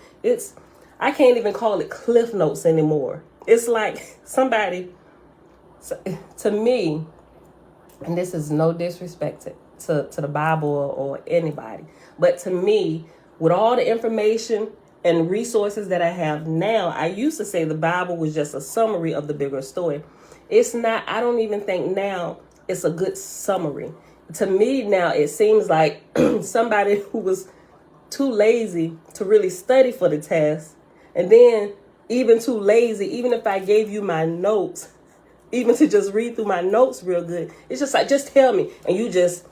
I can't even call it Cliff Notes anymore. It's like somebody, to me, and this is no disrespect to the Bible or anybody, but to me, with all the information and resources that I have now, I used to say the Bible was just a summary of the bigger story. It's not. I don't even think now it's a good summary. To me now, it seems like somebody who was too lazy to really study for the test, and then even too lazy, even if I gave you my notes, even to just read through my notes real good, it's just like, just tell me, and you just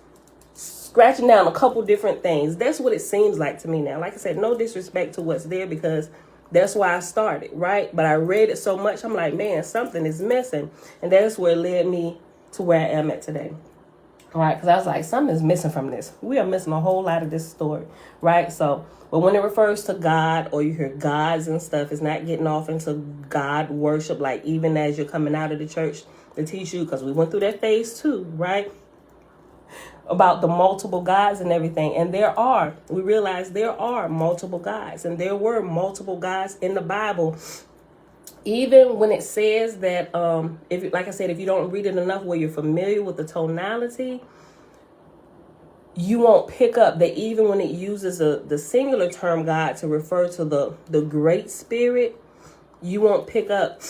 scratching down a couple different things. That's what it seems like to me now. Like I said, no disrespect to what's there, because that's why I started, right? But I read it so much, I'm like, man, something is missing. And that's where it led me to where I am at today. All right, because I was like, something's missing from this. We are missing a whole lot of this story, right? So, but when it refers to God, or you hear gods and stuff, it's not getting off into God worship, like even as you're coming out of the church to teach you, because we went through that phase too, right? About the multiple gods and everything. And we realize there are multiple gods, and there were multiple gods in the Bible. Even when it says that, like I said, if you don't read it enough where you're familiar with the tonality, you won't pick up that even when it uses the singular term God to refer to the great spirit, you won't pick up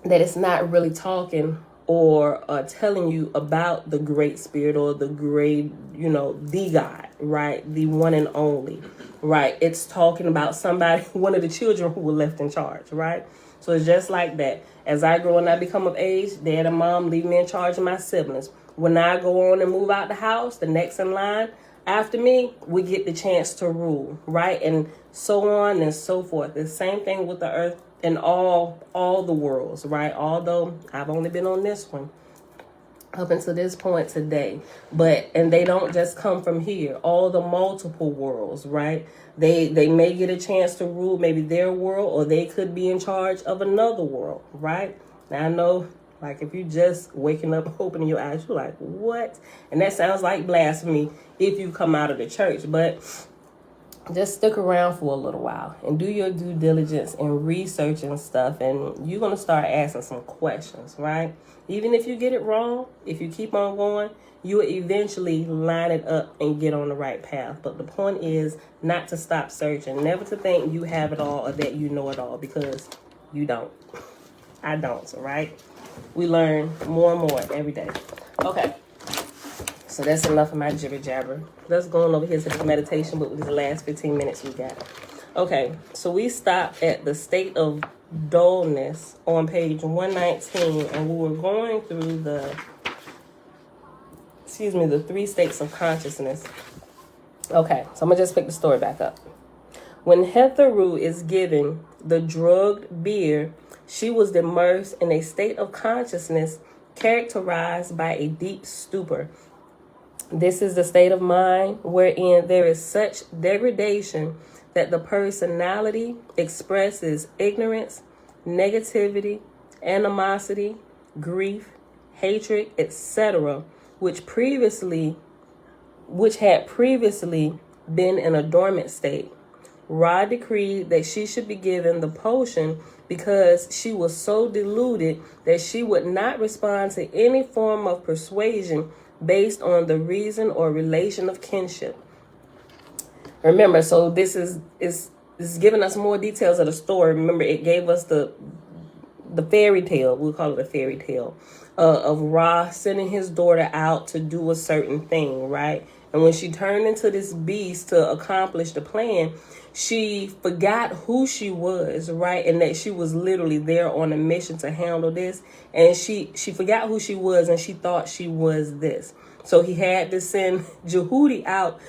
that it's not really talking or telling you about the great spirit or the great, the God, right? The one and only. right? It's talking about somebody, one of the children who were left in charge, right? So it's just like that. As I grow and I become of age, dad and mom leave me in charge of my siblings. When I go on and move out the house, the next in line after me, we get the chance to rule, right? And so on and so forth. The same thing with the earth and all the worlds, right? Although I've only been on this one up until this point today, and they don't just come from here, all the multiple worlds, right? They may get a chance to rule maybe their world, or they could be in charge of another world, right? Now I know, like, if you just waking up, opening your eyes, you're like, what? And that sounds like blasphemy if you come out of the church, but just stick around for a little while and do your due diligence and research and stuff, and you're going to start asking some questions, right? Even if you get it wrong, if you keep on going, you will eventually line it up and get on the right path. But the point is not to stop searching, never to think you have it all or that you know it all, because you don't. I don't, right? We learn more and more every day. Okay. So that's enough of my jibber jabber. Let's go on over here to this meditation book with this last 15 minutes we got. Okay, so we stopped at the state of dullness on page 119, and we were going through the 3 states of consciousness. Okay, so I'm going to just pick the story back up. When Hetheru is given the drugged beer, she was immersed in a state of consciousness characterized by a deep stupor. This is the state of mind wherein there is such degradation that the personality expresses ignorance, negativity, animosity, grief, hatred, etc., which had previously been in a dormant state. Ra decreed that she should be given the potion because she was so deluded that she would not respond to any form of persuasion based on the reason or relation of kinship. Remember, so this is giving us more details of the story. Remember, it gave us the fairy tale, we'll call it a fairy tale, of Ra sending his daughter out to do a certain thing, right? And when she turned into this beast to accomplish the plan, she forgot who she was, right? And that she was literally there on a mission to handle this. And she forgot who she was, and she thought she was this. So he had to send Jihudi out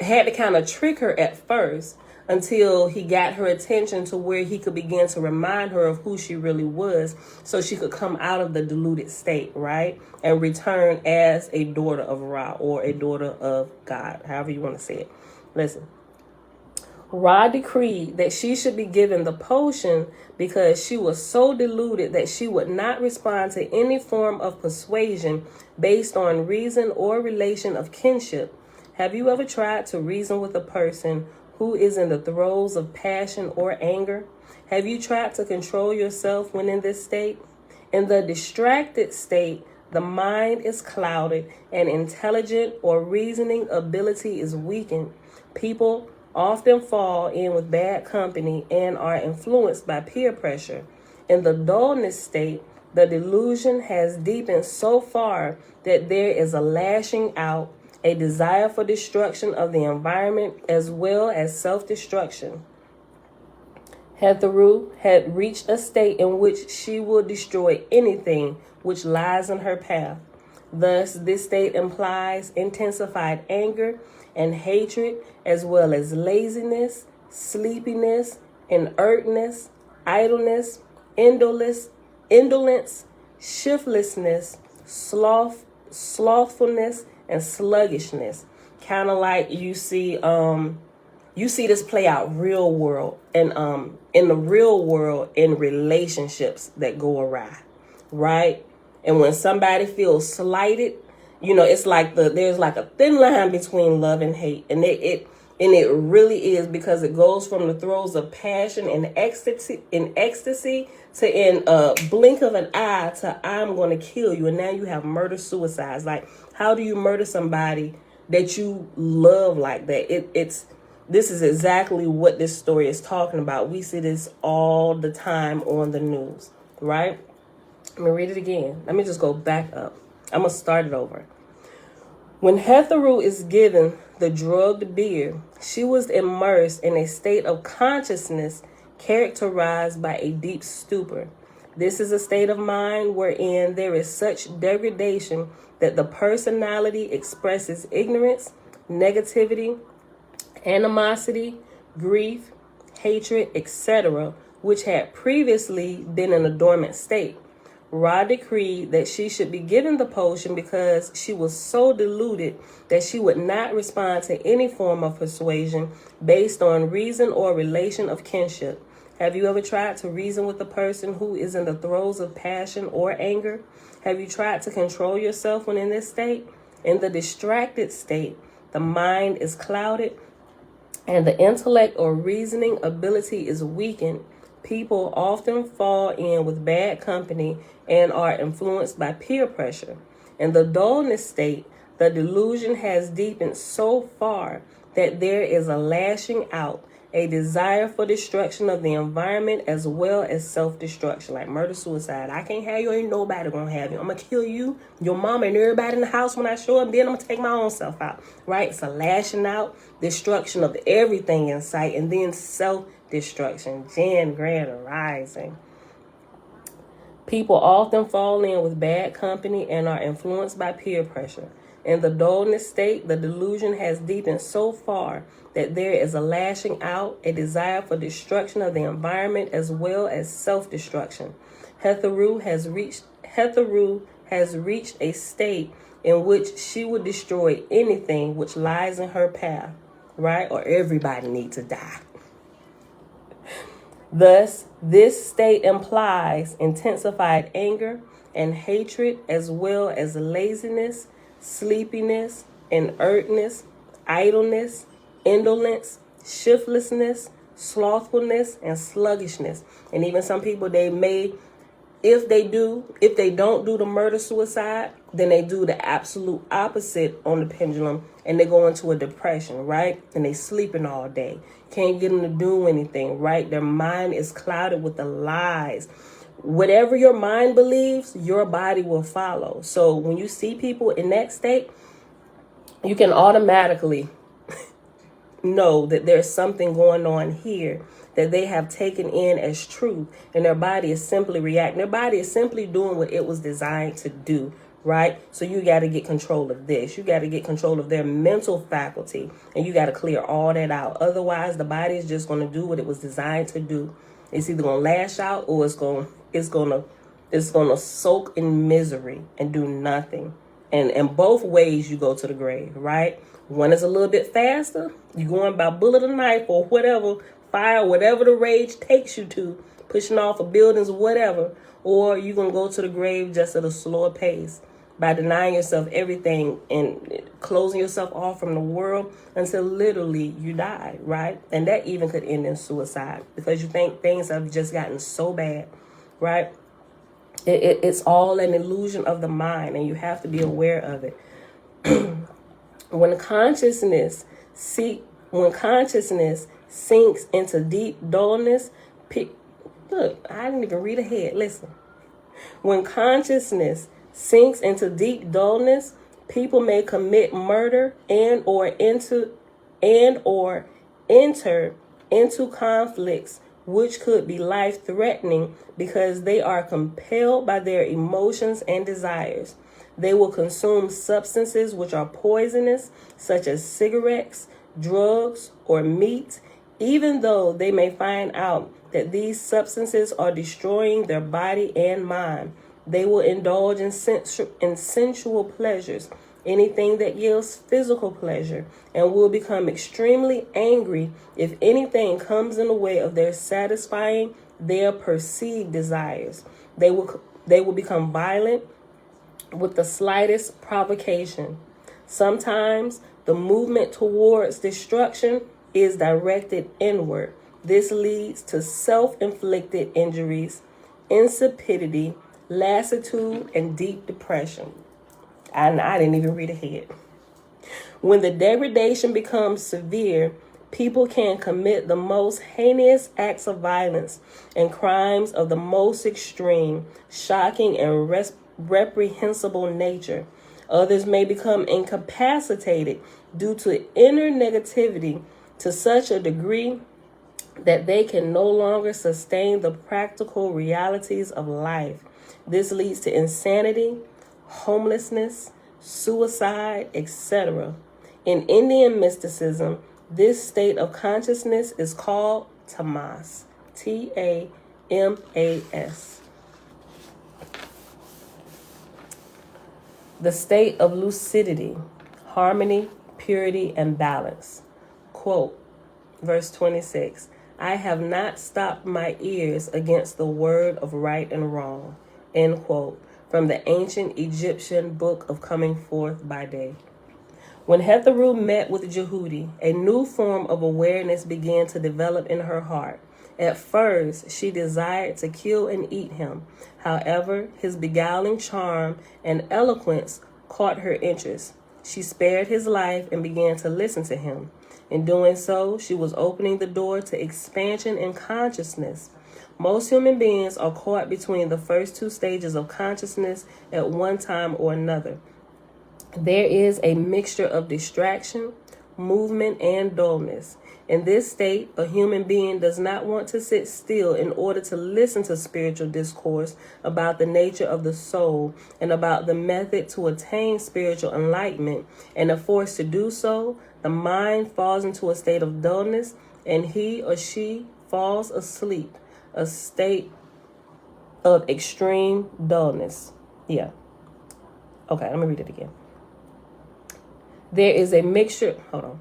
had to kind of trick her at first until he got her attention to where he could begin to remind her of who she really was, so she could come out of the deluded state, right? And return as a daughter of Ra, or a daughter of God, however you want to say it. Listen. Ra decreed that she should be given the potion because she was so deluded that she would not respond to any form of persuasion based on reason or relation of kinship. Have you ever tried to reason with a person who is in the throes of passion or anger? Have you tried to control yourself when in this state? In the distracted state, the mind is clouded and intelligent or reasoning ability is weakened. People often fall in with bad company and are influenced by peer pressure. In the dullness state, the delusion has deepened so far that there is a lashing out, a desire for destruction of the environment as well as self-destruction. Hetheru had reached a state in which she will destroy anything which lies in her path. Thus, this state implies intensified anger and hatred, as well as laziness, sleepiness, inertness, idleness, indolence, shiftlessness, slothfulness, and sluggishness. Kind of like you see this play out real world, and in the real world, in relationships that go awry, right? And when somebody feels slighted, it's like there's like a thin line between love and hate, and it really is, because it goes from the throes of passion and ecstasy to in a blink of an eye to I'm going to kill you, and now you have murder suicides. Like, how do you murder somebody that you love like that? This is exactly what this story is talking about. We see this all the time on the news, right? Let me read it again. Let me just go back up. I'm going to start it over. When Hetheru is given the drugged beer, she was immersed in a state of consciousness characterized by a deep stupor. This is a state of mind wherein there is such degradation that the personality expresses ignorance, negativity, animosity, grief, hatred, etc., which had previously been in a dormant state. Ra decreed that she should be given the potion because she was so deluded that she would not respond to any form of persuasion based on reason or relation of kinship. Have you ever tried to reason with a person who is in the throes of passion or anger? Have you tried to control yourself when in this state? In the distracted state, the mind is clouded and the intellect or reasoning ability is weakened. People often fall in with bad company and are influenced by peer pressure. In the dullness state, the delusion has deepened so far that there is a lashing out, a desire for destruction of the environment as well as self-destruction, like murder, suicide. I can't have you, ain't nobody gonna have you. I'm gonna kill you, your mama, and everybody in the house when I show up, then I'm gonna take my own self out, right? It's a lashing out, destruction of everything in sight, and then self-destruction. Jan Grand arising. People often fall in with bad company and are influenced by peer pressure. In the dullness state, the delusion has deepened so far that there is a lashing out, a desire for destruction of the environment as well as self-destruction. Hetheru has reached a state in which she would destroy anything which lies in her path, right? Or everybody needs to die. Thus, this state implies intensified anger and hatred as well as laziness, sleepiness, inertness, idleness, indolence, shiftlessness, slothfulness, and sluggishness. And even some people, they may, if they don't do the murder suicide, then they do the absolute opposite on the pendulum and they go into a depression, right? And they sleeping all day. Can't get them to do anything, right? Their mind is clouded with the lies. Whatever your mind believes, your body will follow. So when you see people in that state, you can automatically know that there's something going on here that they have taken in as truth, and their body is simply reacting. Their body is simply doing what it was designed to do, right? So you got to get control of this. You got to get control of their mental faculty, and you got to clear all that out. Otherwise, the body is just going to do what it was designed to do. It's either going to lash out or it's going to soak in misery and do nothing. And both ways you go to the grave, right? One is a little bit faster. You're going by bullet or knife or whatever, fire, whatever the rage takes you to, pushing off of buildings, whatever. Or you're going to go to the grave just at a slower pace by denying yourself everything and closing yourself off from the world until literally you die, right? And that even could end in suicide because you think things have just gotten so bad, right? It's all an illusion of the mind, and you have to be aware of it. When consciousness sinks into deep dullness, look, I didn't even read ahead. Listen. When consciousness sinks into deep dullness, people may commit murder and or enter into conflicts which could be life-threatening because they are compelled by their emotions and desires. They will consume substances which are poisonous, such as cigarettes, drugs, or meat, even though they may find out that these substances are destroying their body and mind. They will indulge in sensual pleasures, anything that yields physical pleasure, and will become extremely angry if anything comes in the way of their satisfying their perceived desires. They will become violent with the slightest provocation. Sometimes the movement towards destruction is directed inward. This leads to self-inflicted injuries, insipidity, lassitude, and deep depression. And I didn't even read ahead. When the degradation becomes severe, people can commit the most heinous acts of violence and crimes of the most extreme, shocking, and reprehensible nature. Others may become incapacitated due to inner negativity to such a degree that they can no longer sustain the practical realities of life. This leads to insanity, homelessness, suicide, etc. In Indian mysticism, this state of consciousness is called tamas. Tamas. The state of lucidity, harmony, purity, and balance. Quote, verse 26. I have not stopped my ears against the word of right and wrong. End quote. From the ancient Egyptian book of Coming Forth by Day. When Hetheru met with Jihudi, a new form of awareness began to develop in her heart. At first, she desired to kill and eat him. However, his beguiling charm and eloquence caught her interest. She spared his life and began to listen to him. In doing so, she was opening the door to expansion in consciousness. Most human beings are caught between the first two stages of consciousness at one time or another. There is a mixture of distraction, movement, and dullness. In this state, a human being does not want to sit still in order to listen to spiritual discourse about the nature of the soul and about the method to attain spiritual enlightenment. And if forced to do so, the mind falls into a state of dullness and he or she falls asleep, a state of extreme dullness. Yeah. Okay, let me read it again. There is a mixture.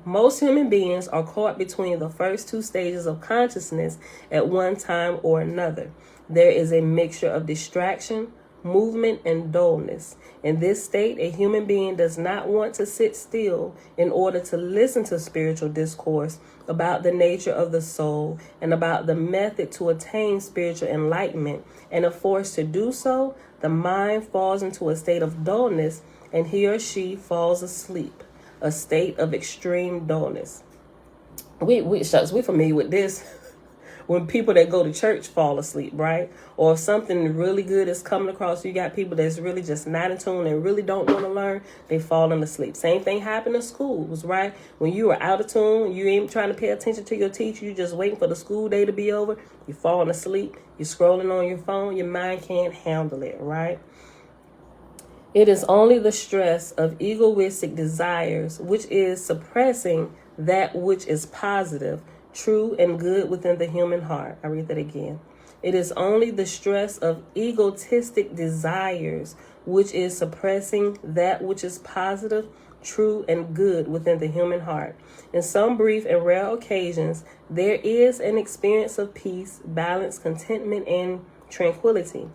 Most human beings are caught between the first two stages of consciousness at one time or another. There is a mixture of distraction, movement, and dullness. In this state, a human being does not want to sit still in order to listen to spiritual discourse about the nature of the soul and about the method to attain spiritual enlightenment. And if forced to do so, the mind falls into a state of dullness and he or she falls asleep. A state of extreme dullness. We familiar with this. When people that go to church fall asleep, right? Or if something really good is coming across, you got people that's really just not in tune and really don't want to learn, they falling asleep. Same thing happened in schools, right? When you are out of tune, you ain't trying to pay attention to your teacher, you just waiting for the school day to be over, you falling asleep, you're scrolling on your phone, your mind can't handle it, right? It is only the stress of egoistic desires, which is suppressing that which is positive, true, and good within the human heart. I read that again. It is only the stress of egotistic desires, which is suppressing that which is positive, true, and good within the human heart. In some brief and rare occasions, there is an experience of peace, balance, contentment, and tranquility.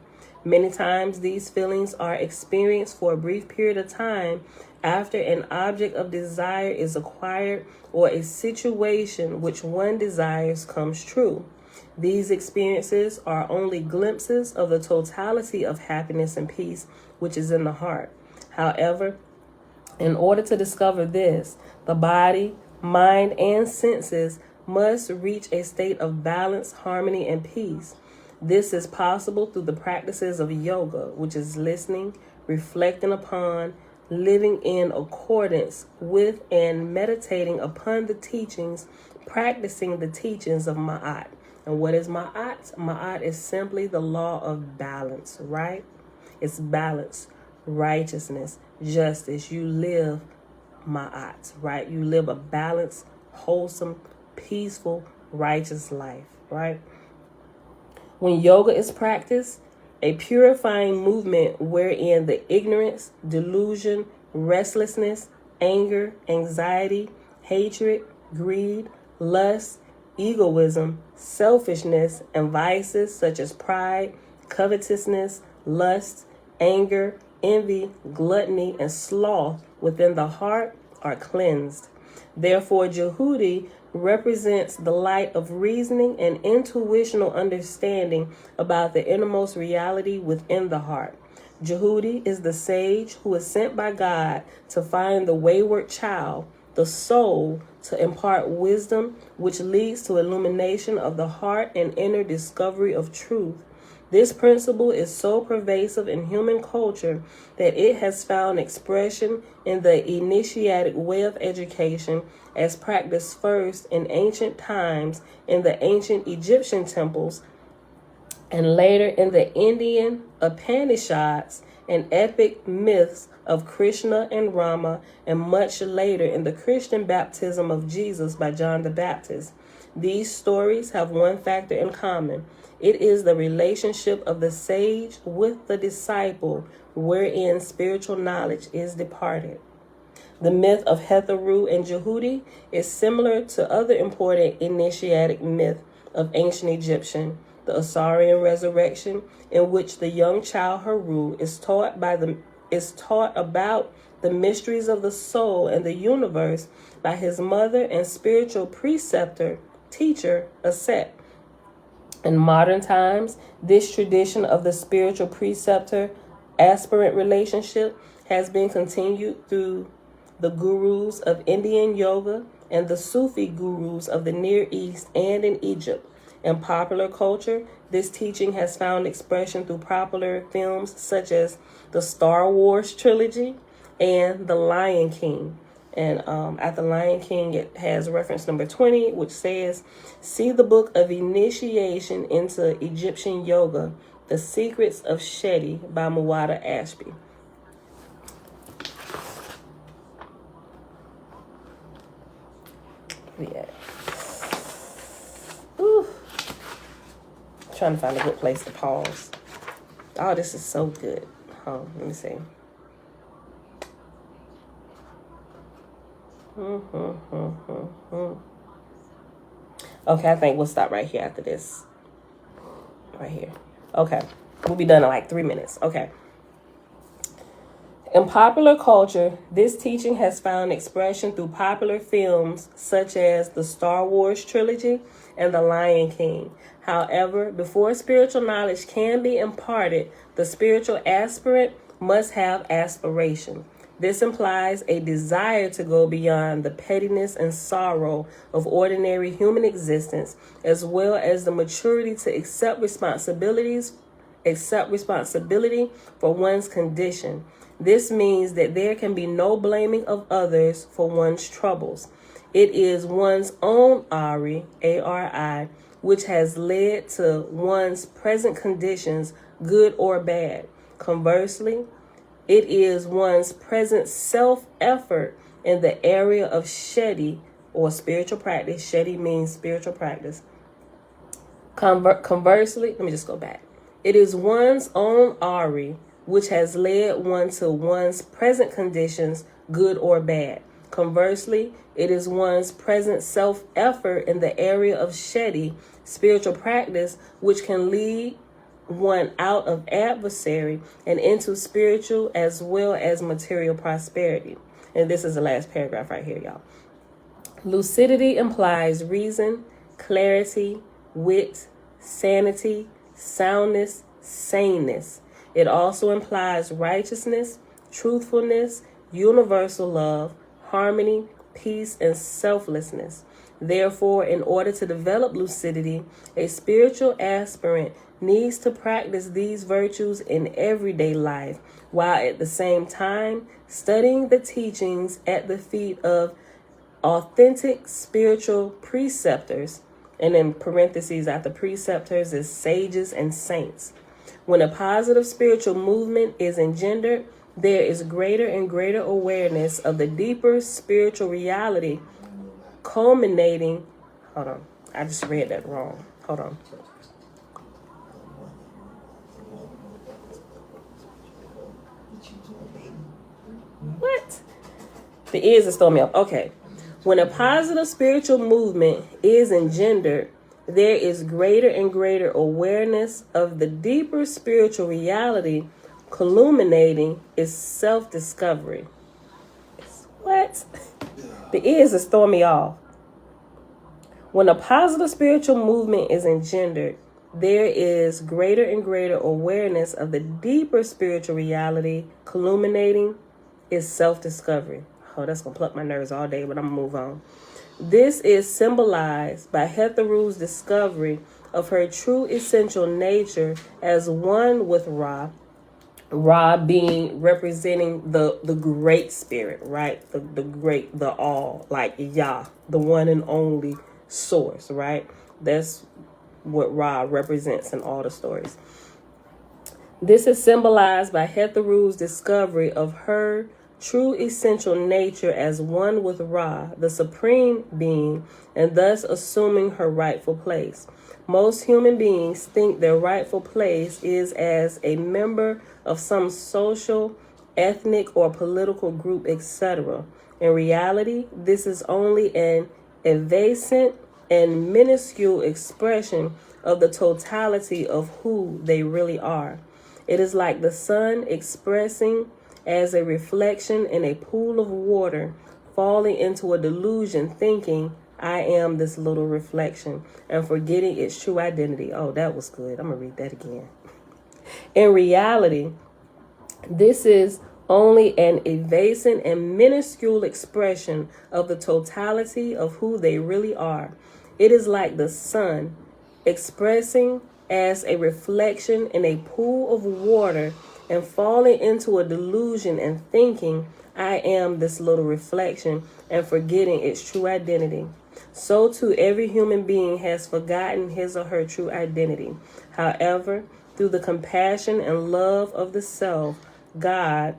Many times these feelings are experienced for a brief period of time after an object of desire is acquired or a situation which one desires comes true. These experiences are only glimpses of the totality of happiness and peace which is in the heart. However, in order to discover this, the body, mind, and senses must reach a state of balance, harmony, and peace. This is possible through the practices of yoga, which is listening, reflecting upon, living in accordance with, and meditating upon the teachings, practicing the teachings of Ma'at. And what is Ma'at? Ma'at is simply the law of balance, right? It's balance, righteousness, justice. You live Ma'at, right? You live a balanced, wholesome, peaceful, righteous life, right? When yoga is practiced, a purifying movement wherein the ignorance, delusion, restlessness, anger, anxiety, hatred, greed, lust, egoism, selfishness, and vices such as pride, covetousness, lust, anger, envy, gluttony, and sloth within the heart are cleansed. Therefore, Jihudi represents the light of reasoning and intuitional understanding about the innermost reality within the heart. Jihudi is the sage who is sent by God to find the wayward child, the soul, to impart wisdom, which leads to illumination of the heart and inner discovery of truth. This principle is so pervasive in human culture that it has found expression in the initiatic way of education as practiced first in ancient times in the ancient Egyptian temples and later in the Indian Upanishads and epic myths of Krishna and Rama, and much later in the Christian baptism of Jesus by John the Baptist. These stories have one factor in common. It is the relationship of the sage with the disciple, wherein spiritual knowledge is departed. The myth of Hetheru and Jihudi is similar to other important initiatic myth of ancient Egyptian, the Osirian resurrection, in which the young child Heru is taught about the mysteries of the soul and the universe by his mother and spiritual preceptor, teacher, Aset. In modern times, this tradition of the spiritual preceptor-aspirant relationship has been continued through the gurus of Indian yoga and the Sufi gurus of the Near East and in Egypt. In popular culture, this teaching has found expression through popular films such as the Star Wars trilogy and The Lion King. And at The Lion King, it has reference number 20, which says, "See the book of initiation into Egyptian yoga, The Secrets of Shedi by Oahspe." Yeah. Ooh. Trying to find a good place to pause. Oh, this is so good. Let me see. Okay, I think we'll stop right here after this. Right here. Okay. We'll be done in like 3 minutes. Okay. In popular culture, this teaching has found expression through popular films such as the Star Wars trilogy and The Lion King. However, before spiritual knowledge can be imparted, the spiritual aspirant must have aspiration. This implies a desire to go beyond the pettiness and sorrow of ordinary human existence, as well as the maturity to accept responsibility for one's condition. This means that there can be no blaming of others for one's troubles. It is one's own Ari, A-R-I, which has led to one's present conditions, good or bad. Conversely, it is one's present self-effort in the area of Shedi, or spiritual practice. Shedi means spiritual practice. Conversely, let me just go back. It is one's own Ari, which has led one to one's present conditions, good or bad. Conversely, it is one's present self-effort in the area of Shedi, spiritual practice, which can lead one out of adversary and into spiritual as well as material prosperity. And this is the last paragraph right here, y'all. Lucidity implies reason, clarity, wit, sanity, soundness, saneness. It also implies righteousness, truthfulness, universal love, harmony, peace, and selflessness. Therefore, in order to develop lucidity, a spiritual aspirant needs to practice these virtues in everyday life, while at the same time studying the teachings at the feet of authentic spiritual preceptors. And in parentheses, after preceptors is sages and saints. When a positive spiritual movement is engendered, there is greater and greater awareness of the deeper spiritual reality culminating. Hold on. I just read that wrong. Hold on. What? The ears is throwing me off. Okay. When a positive spiritual movement is engendered, there is greater and greater awareness of the deeper spiritual reality culminating is self-discovery. What? The ears is throwing me off. When a positive spiritual movement is engendered, there is greater and greater awareness of the deeper spiritual reality culminating is self-discovery. Oh, that's going to pluck my nerves all day, but I'm going to move on. This is symbolized by Hetheru's discovery of her true essential nature as one with Ra. Ra being representing the great spirit, right? The great, the all, like Yah, the one and only source, right? That's what Ra represents in all the stories. This is symbolized by Hetheru's discovery of her true essential nature as one with Ra, the supreme being, and thus assuming her rightful place. Most human beings think their rightful place is as a member of some social, ethnic, or political group, etc. In reality, this is only an evasive and minuscule expression of the totality of who they really are. It is like the sun expressing as a reflection in a pool of water, falling into a delusion, thinking, I am this little reflection, and forgetting its true identity. Oh, that was good. I'm going to read that again. In reality, this is only an evasive and minuscule expression of the totality of who they really are. It is like the sun expressing as a reflection in a pool of water and falling into a delusion and thinking, I am this little reflection, and forgetting its true identity. So too, every human being has forgotten his or her true identity. However, through the compassion and love of the self, God,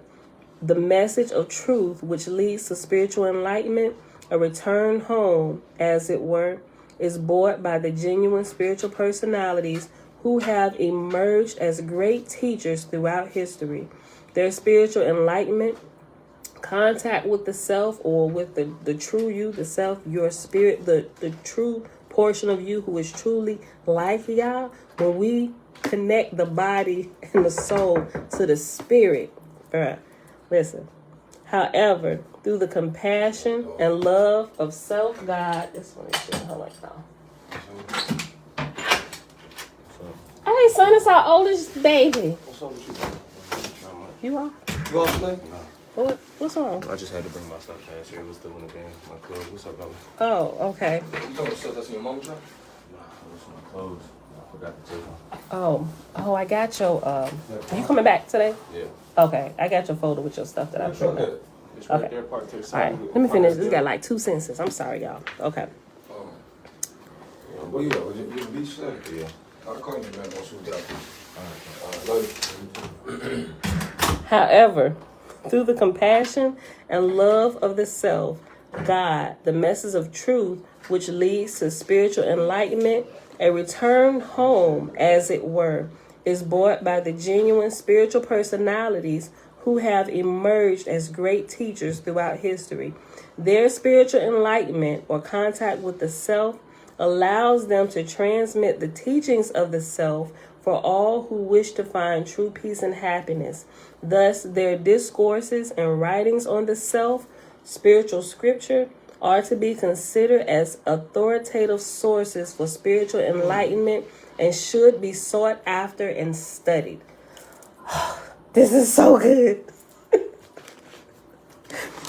the message of truth which leads to spiritual enlightenment, a return home, as it were, is brought by the genuine spiritual personalities who have emerged as great teachers throughout history. Their spiritual enlightenment, contact with the self, or with the true you, the self, your spirit, the true portion of you who is truly like Yah, when we connect the body and the soul to the spirit. Listen. However, through the compassion and love of self, God, this one is shit. Hold on now. Hey, son, it's our oldest baby. What's up with you? You are? You off today? No. What's wrong? I just had to bring my stuff past here. It was still in the van. My clothes. What's up, brother? Oh, okay. You told me stuff that's in your mom's truck? Nah, it was my clothes. I forgot to take them. Oh, I got your, you coming back today? Yeah. Okay, I got your folder with your stuff that I put in. It's right Okay. there, parked to the All side. right, let me finish. This got like 2 sentences. I'm sorry, y'all. Okay. Where you at? Was you at the beach today? Yeah. I'll call you, man. Once you get out. Love you. However, through the compassion and love of the self, God, the message of truth, which leads to spiritual enlightenment, a return home, as it were, is brought by the genuine spiritual personalities who have emerged as great teachers throughout history. Their spiritual enlightenment, or contact with the self, allows them to transmit the teachings of the self for all who wish to find true peace and happiness. Thus, their discourses and writings on the self, spiritual scripture, are to be considered as authoritative sources for spiritual enlightenment and should be sought after and studied. This is so good.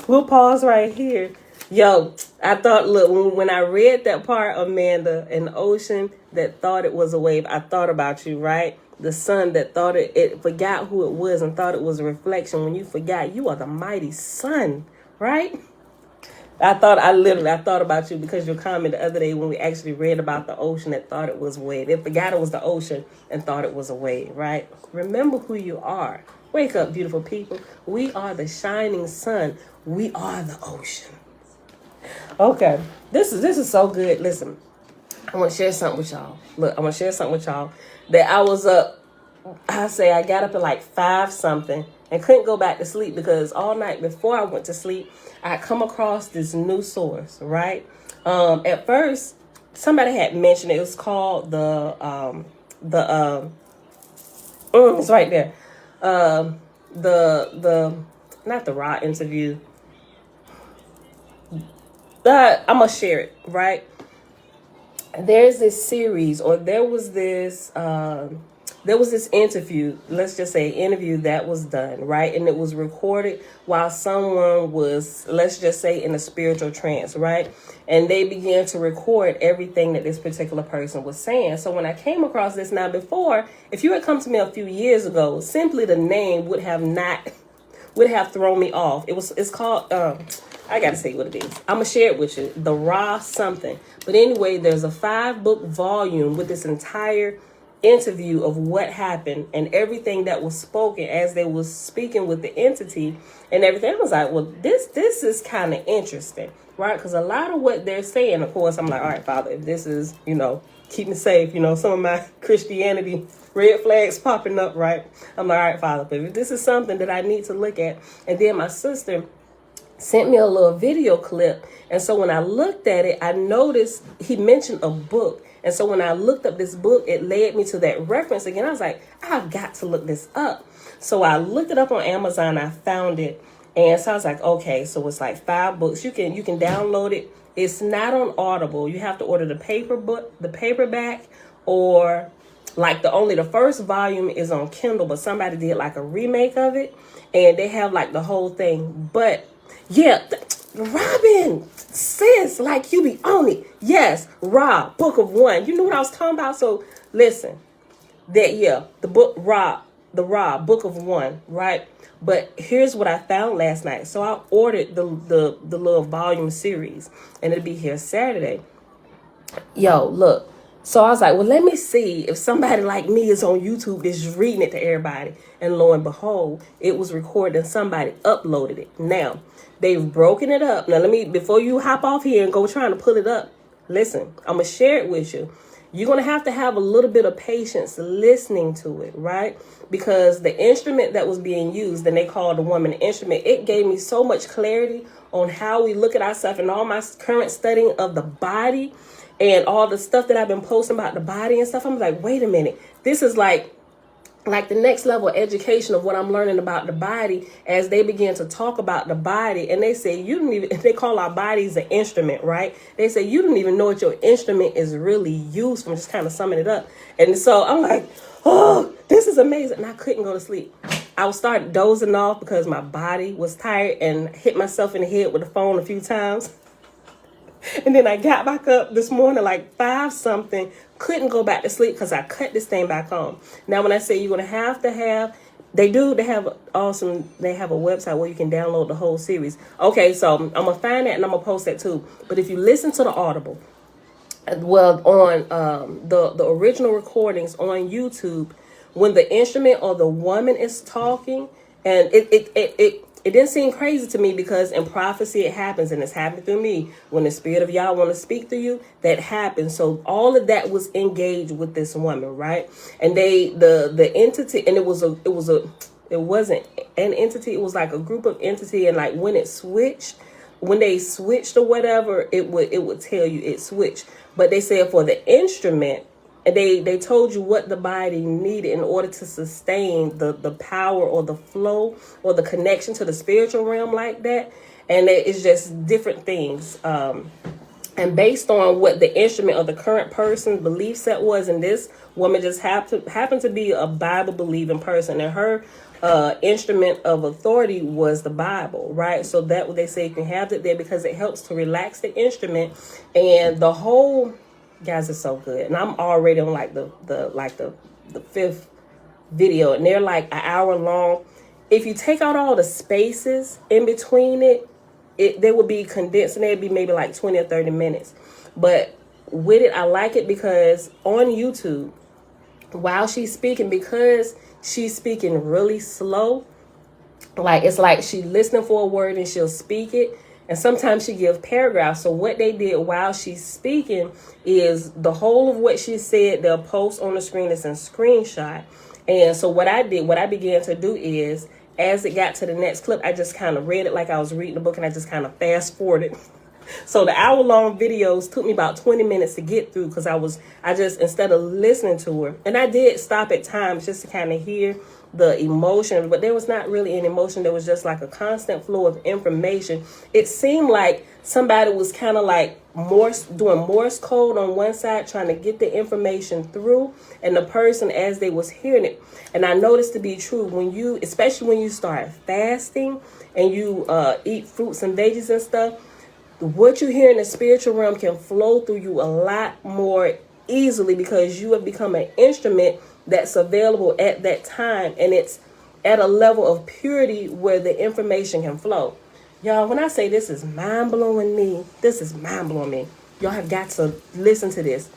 We'll pause right here. Yo, I thought, look, when I read that part, Amanda, an ocean that thought it was a wave, I thought about you, right? The sun that thought it forgot who it was and thought it was a reflection. When you forgot, you are the mighty sun, right? I thought about you because your comment the other day when we actually read about the ocean that thought it was a wave. It forgot it was the ocean and thought it was a wave, right? Remember who you are. Wake up, beautiful people. We are the shining sun. We are the ocean. Okay, this is so good. Listen, I want to share something with y'all. Look, I want to share something with y'all that I was up. I got up at like 5 something and couldn't go back to sleep because all night before I went to sleep, I come across this new source. Right. At first, somebody had mentioned it was called it's right there. Not the raw interview. I'm gonna share it, right? There's this series, or there was this there was this interview, let's just say interview that was done, right? And it was recorded while someone was, let's just say, in a spiritual trance, right? And they began to record everything that this particular person was saying. So when I came across this now before, if you had come to me a few years ago, simply the name would have thrown me off. It's called, I got to say what it is. I'm going to share it with you. The Raw something. But anyway, there's a 5-book volume with this entire interview of what happened and everything that was spoken as they was speaking with the entity and everything. I was like, well, this is kind of interesting, right? Because a lot of what they're saying, of course, I'm like, all right, Father, if this is, keep me safe, some of my Christianity red flags popping up, right? I'm like, all right, Father, but if this is something that I need to look at. And then my sister sent me a little video clip. And so when I looked at it, I noticed he mentioned a book. And so when I looked up this book, it led me to that reference again. I was like, I've got to look this up. So I looked it up on Amazon. I found it. And so I was like, okay, so it's like 5 books. You can download it. It's not on Audible. You have to order the paperback, or like the first volume is on Kindle, but somebody did like a remake of it and they have like the whole thing. But yeah, Robin, sis, like you be on it. Yes, Ra, Book of One. You know what I was talking about? So listen, the book the Ra, Book of One, right? But here's what I found last night. So I ordered the little volume series, and it'll be here Saturday. Yo, look. So I was like, well, let me see if somebody like me is on YouTube that's just reading it to everybody. And lo and behold, it was recorded and somebody uploaded it. Now, they've broken it up. Now, before you hop off here and go trying to pull it up, listen, I'm going to share it with you. You're going to have a little bit of patience listening to it, right? Because the instrument that was being used, and they called the woman an instrument, it gave me so much clarity on how we look at ourselves and all my current studying of the body and all the stuff that I've been posting about the body and stuff. I'm like, wait a minute. This is like the next level of education of what I'm learning about the body as they begin to talk about the body. And they say, they call our bodies an instrument, right? They say, you don't even know what your instrument is really used for. Just kind of summing it up. And so I'm like, oh, this is amazing. And I couldn't go to sleep. I would start dozing off because my body was tired and hit myself in the head with the phone a few times. And then I got back up this morning like 5 something, couldn't go back to sleep because I cut this thing back on. Now, when I say you're going to have, they have a website where you can download the whole series. Okay, so I'm going to find that and I'm going to post that too. But if you listen to the Audible, well, on the original recordings on YouTube, when the instrument or the woman is talking, and it didn't seem crazy to me because in prophecy it happens, and it's happened through me. When the Spirit of Yah want to speak through you, that happens. So all of that was engaged with this woman, right? And the entity, and it wasn't an entity. It was like a group of entity, and like when they switched or whatever, it would tell you it switched. But they said for the instrument, and they told you what the body needed in order to sustain the power or the flow or the connection to the spiritual realm like that. And it's just different things. And based on what the instrument of the current person's belief set was, and this woman just happened to be a Bible believing person, and her instrument of authority was the Bible, right? So that what they say you can have it there because it helps to relax the instrument. And the whole, guys, is so good. And I'm already on like the 5th video, and they're like an hour long. If you take out all the spaces in between they would be condensed, and they'd be maybe like 20 or 30 minutes. But with it, I like it because on YouTube, while she's speaking, because she's speaking really slow, like it's like she listening for a word and she'll speak it. And sometimes she gives paragraphs. So what they did while she's speaking is the whole of what she said, they'll post on the screen. It's in screenshot. And so what I began to do is, as it got to the next clip, I just kind of read it like I was reading the book, and I just kind of fast forwarded So the hour-long videos took me about 20 minutes to get through because I just, instead of listening to her, and I did stop at times just to kind of hear the emotion, but there was not really an emotion. There was just like a constant flow of information. It seemed like somebody was kind of like doing Morse code on one side, trying to get the information through, and the person as they was hearing it. And I noticed to be true especially when you start fasting and you eat fruits and veggies and stuff, what you hear in the spiritual realm can flow through you a lot more easily because you have become an instrument that's available at that time, and it's at a level of purity where the information can flow. Y'all, when I say this is mind-blowing me, y'all have got to listen to this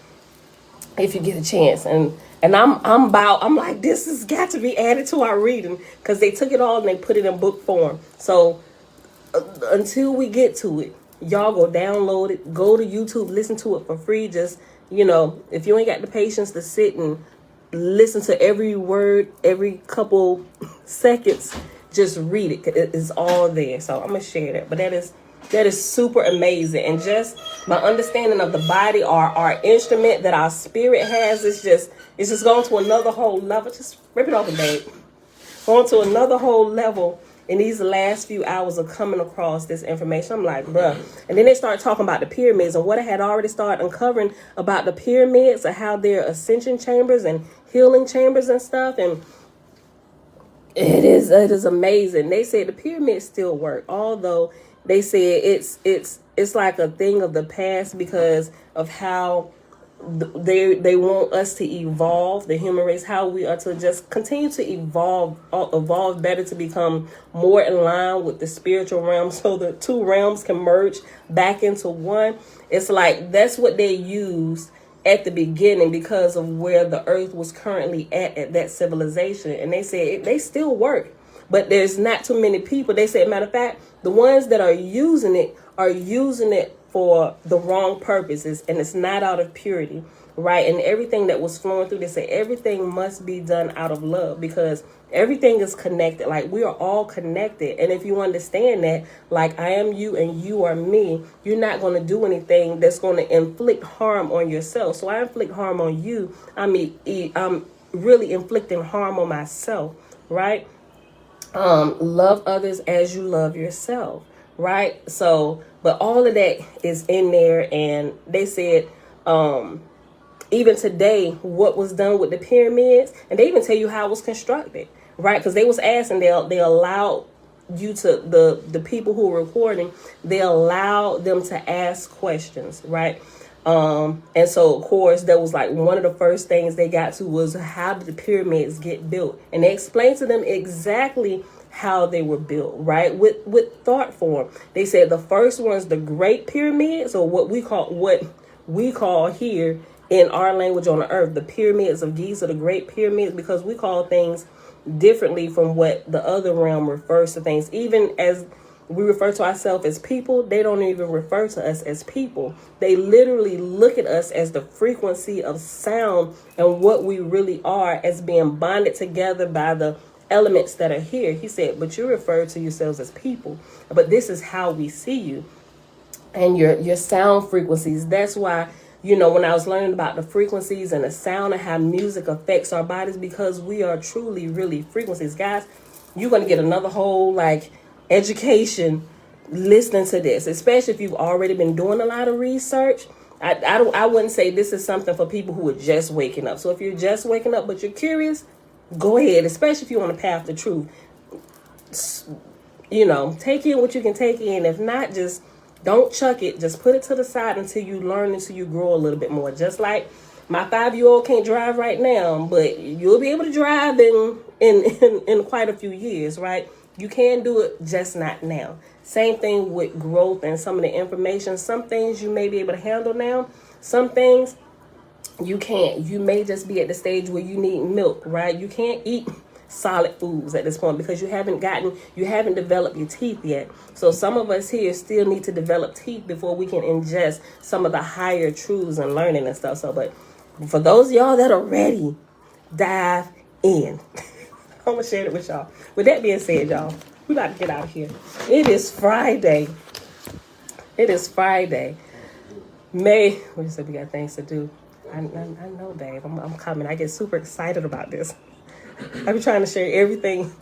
if you get a chance. And I'm like, this has got to be added to our reading because they took it all and they put it in book form. So until we get to it, y'all go download it, go to YouTube, listen to it for free. Just, if you ain't got the patience to sit and listen to every word every couple seconds, just read it. It's all there. So I'm gonna share that. But that is super amazing. And just my understanding of the body, our instrument that our spirit has, it's just going to another whole level. Just rip it open, babe. Going to another whole level in these last few hours of coming across this information. I'm like, bruh. And then they start talking about the pyramids and what I had already started uncovering about the pyramids and how they're ascension chambers and healing chambers and stuff. And it is amazing. They said the pyramids still work, although they said it's like a thing of the past because of how they want us to evolve, the human race, how we are to just continue to evolve better, to become more in line with the spiritual realm, so the two realms can merge back into one. It's like that's what they used at the beginning because of where the earth was currently at that civilization. And they said they still work, but there's not too many people. They said, matter of fact, the ones that are using it for the wrong purposes, and it's not out of purity, right? And everything that was flowing through, they say everything must be done out of love because everything is connected. Like, we are all connected. And if you understand that, like, I am you and you are me, you're not going to do anything that's going to inflict harm on yourself. So I inflict harm on you. I'm really inflicting harm on myself, right? Love others as you love yourself, right? So, but all of that is in there. And they said, even today, what was done with the pyramids, and they even tell you how it was constructed, right? Because they was asking, they allowed you to, the people who were recording, they allowed them to ask questions, right? And so, of course, that was like one of the first things they got to was, how did the pyramids get built? And they explained to them exactly how they were built, right? With thought form. They said the first one's the Great Pyramids, or what we call here in our language on the earth, the pyramids of Giza, the Great Pyramids, because we call things differently from what the other realm refers to things. Even as we refer to ourselves as people, they don't even refer to us as people. They literally look at us as the frequency of sound and what we really are, as being bonded together by the elements that are here. He said, but you refer to yourselves as people, but this is how we see you and your sound frequencies. That's why, when I was learning about the frequencies and the sound and how music affects our bodies, because we are truly, really frequencies. Guys, you're going to get another whole education listening to this, especially if you've already been doing a lot of research. I wouldn't say this is something for people who are just waking up. So if you're just waking up but you're curious, go ahead, especially if you're on the path to truth. Take in what you can take in. If not, just don't chuck it. Just put it to the side until you learn, until you grow a little bit more. Just like my 5-year-old can't drive right now, but you'll be able to drive in quite a few years, right? You can do it, just not now. Same thing with growth and some of the information. Some things you may be able to handle now. Some things you can't. You may just be at the stage where you need milk, right? You can't eat solid foods at this point because you haven't developed your teeth yet. So some of us here still need to develop teeth before we can ingest some of the higher truths and learning and stuff. So, but for those of y'all that are ready, dive in. I'm gonna share it with y'all. With that being said, y'all, we about to get out of here. It is Friday. It is Friday. May, we said we got things to do. I know, babe. I'm coming. I get super excited about this. I be trying to share everything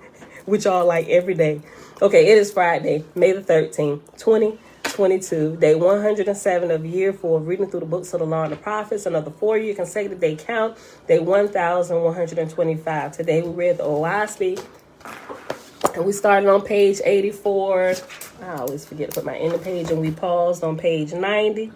with y'all like every day. Okay, it is Friday, May the 13th, 2022, day 107 of year 4 of reading through the books of the Law and the Prophets. Another 4-year consecutive day count, day 1125. Today we read the Oahspe, and we started on page 84. I always forget to put my ending page, and we paused on page 90.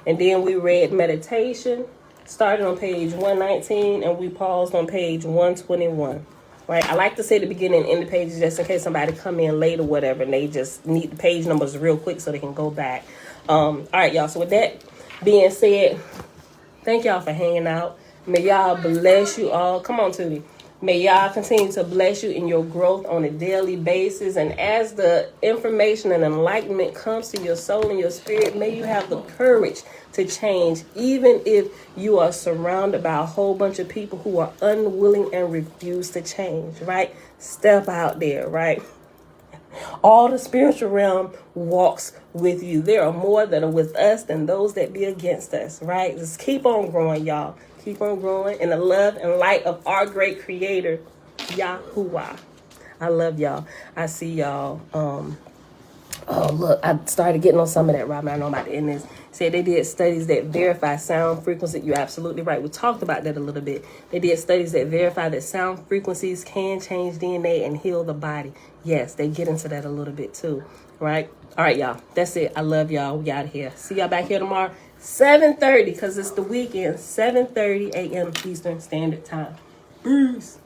And then we read meditation, started on page 119, and we paused on page 121. Right? I like to say the beginning and end the pages just in case somebody come in late or whatever, and they just need the page numbers real quick so they can go back. All right, y'all. So with that being said, thank y'all for hanging out. May y'all bless you all. Come on, Tootie. May y'all continue to bless you in your growth on a daily basis. And as the information and enlightenment comes to your soul and your spirit, may you have the courage to change, even if you are surrounded by a whole bunch of people who are unwilling and refuse to change, right? Step out there, right? All the spiritual realm walks with you. There are more that are with us than those that be against us, right? Just keep on growing, y'all. Keep on growing in the love and light of our great creator, Yahuwah. I love y'all. I see y'all. Oh, look, I started getting on some of that, Robin. I know I'm about to end this. Said they did studies that verify sound frequency. You're absolutely right. We talked about that a little bit. They did studies that verify that sound frequencies can change DNA and heal the body. Yes, they get into that a little bit too, right? All right, y'all. That's it. I love y'all. We out of here. See y'all back here tomorrow, 7:30, because it's the weekend, 7:30 a.m. Eastern Standard Time. Peace.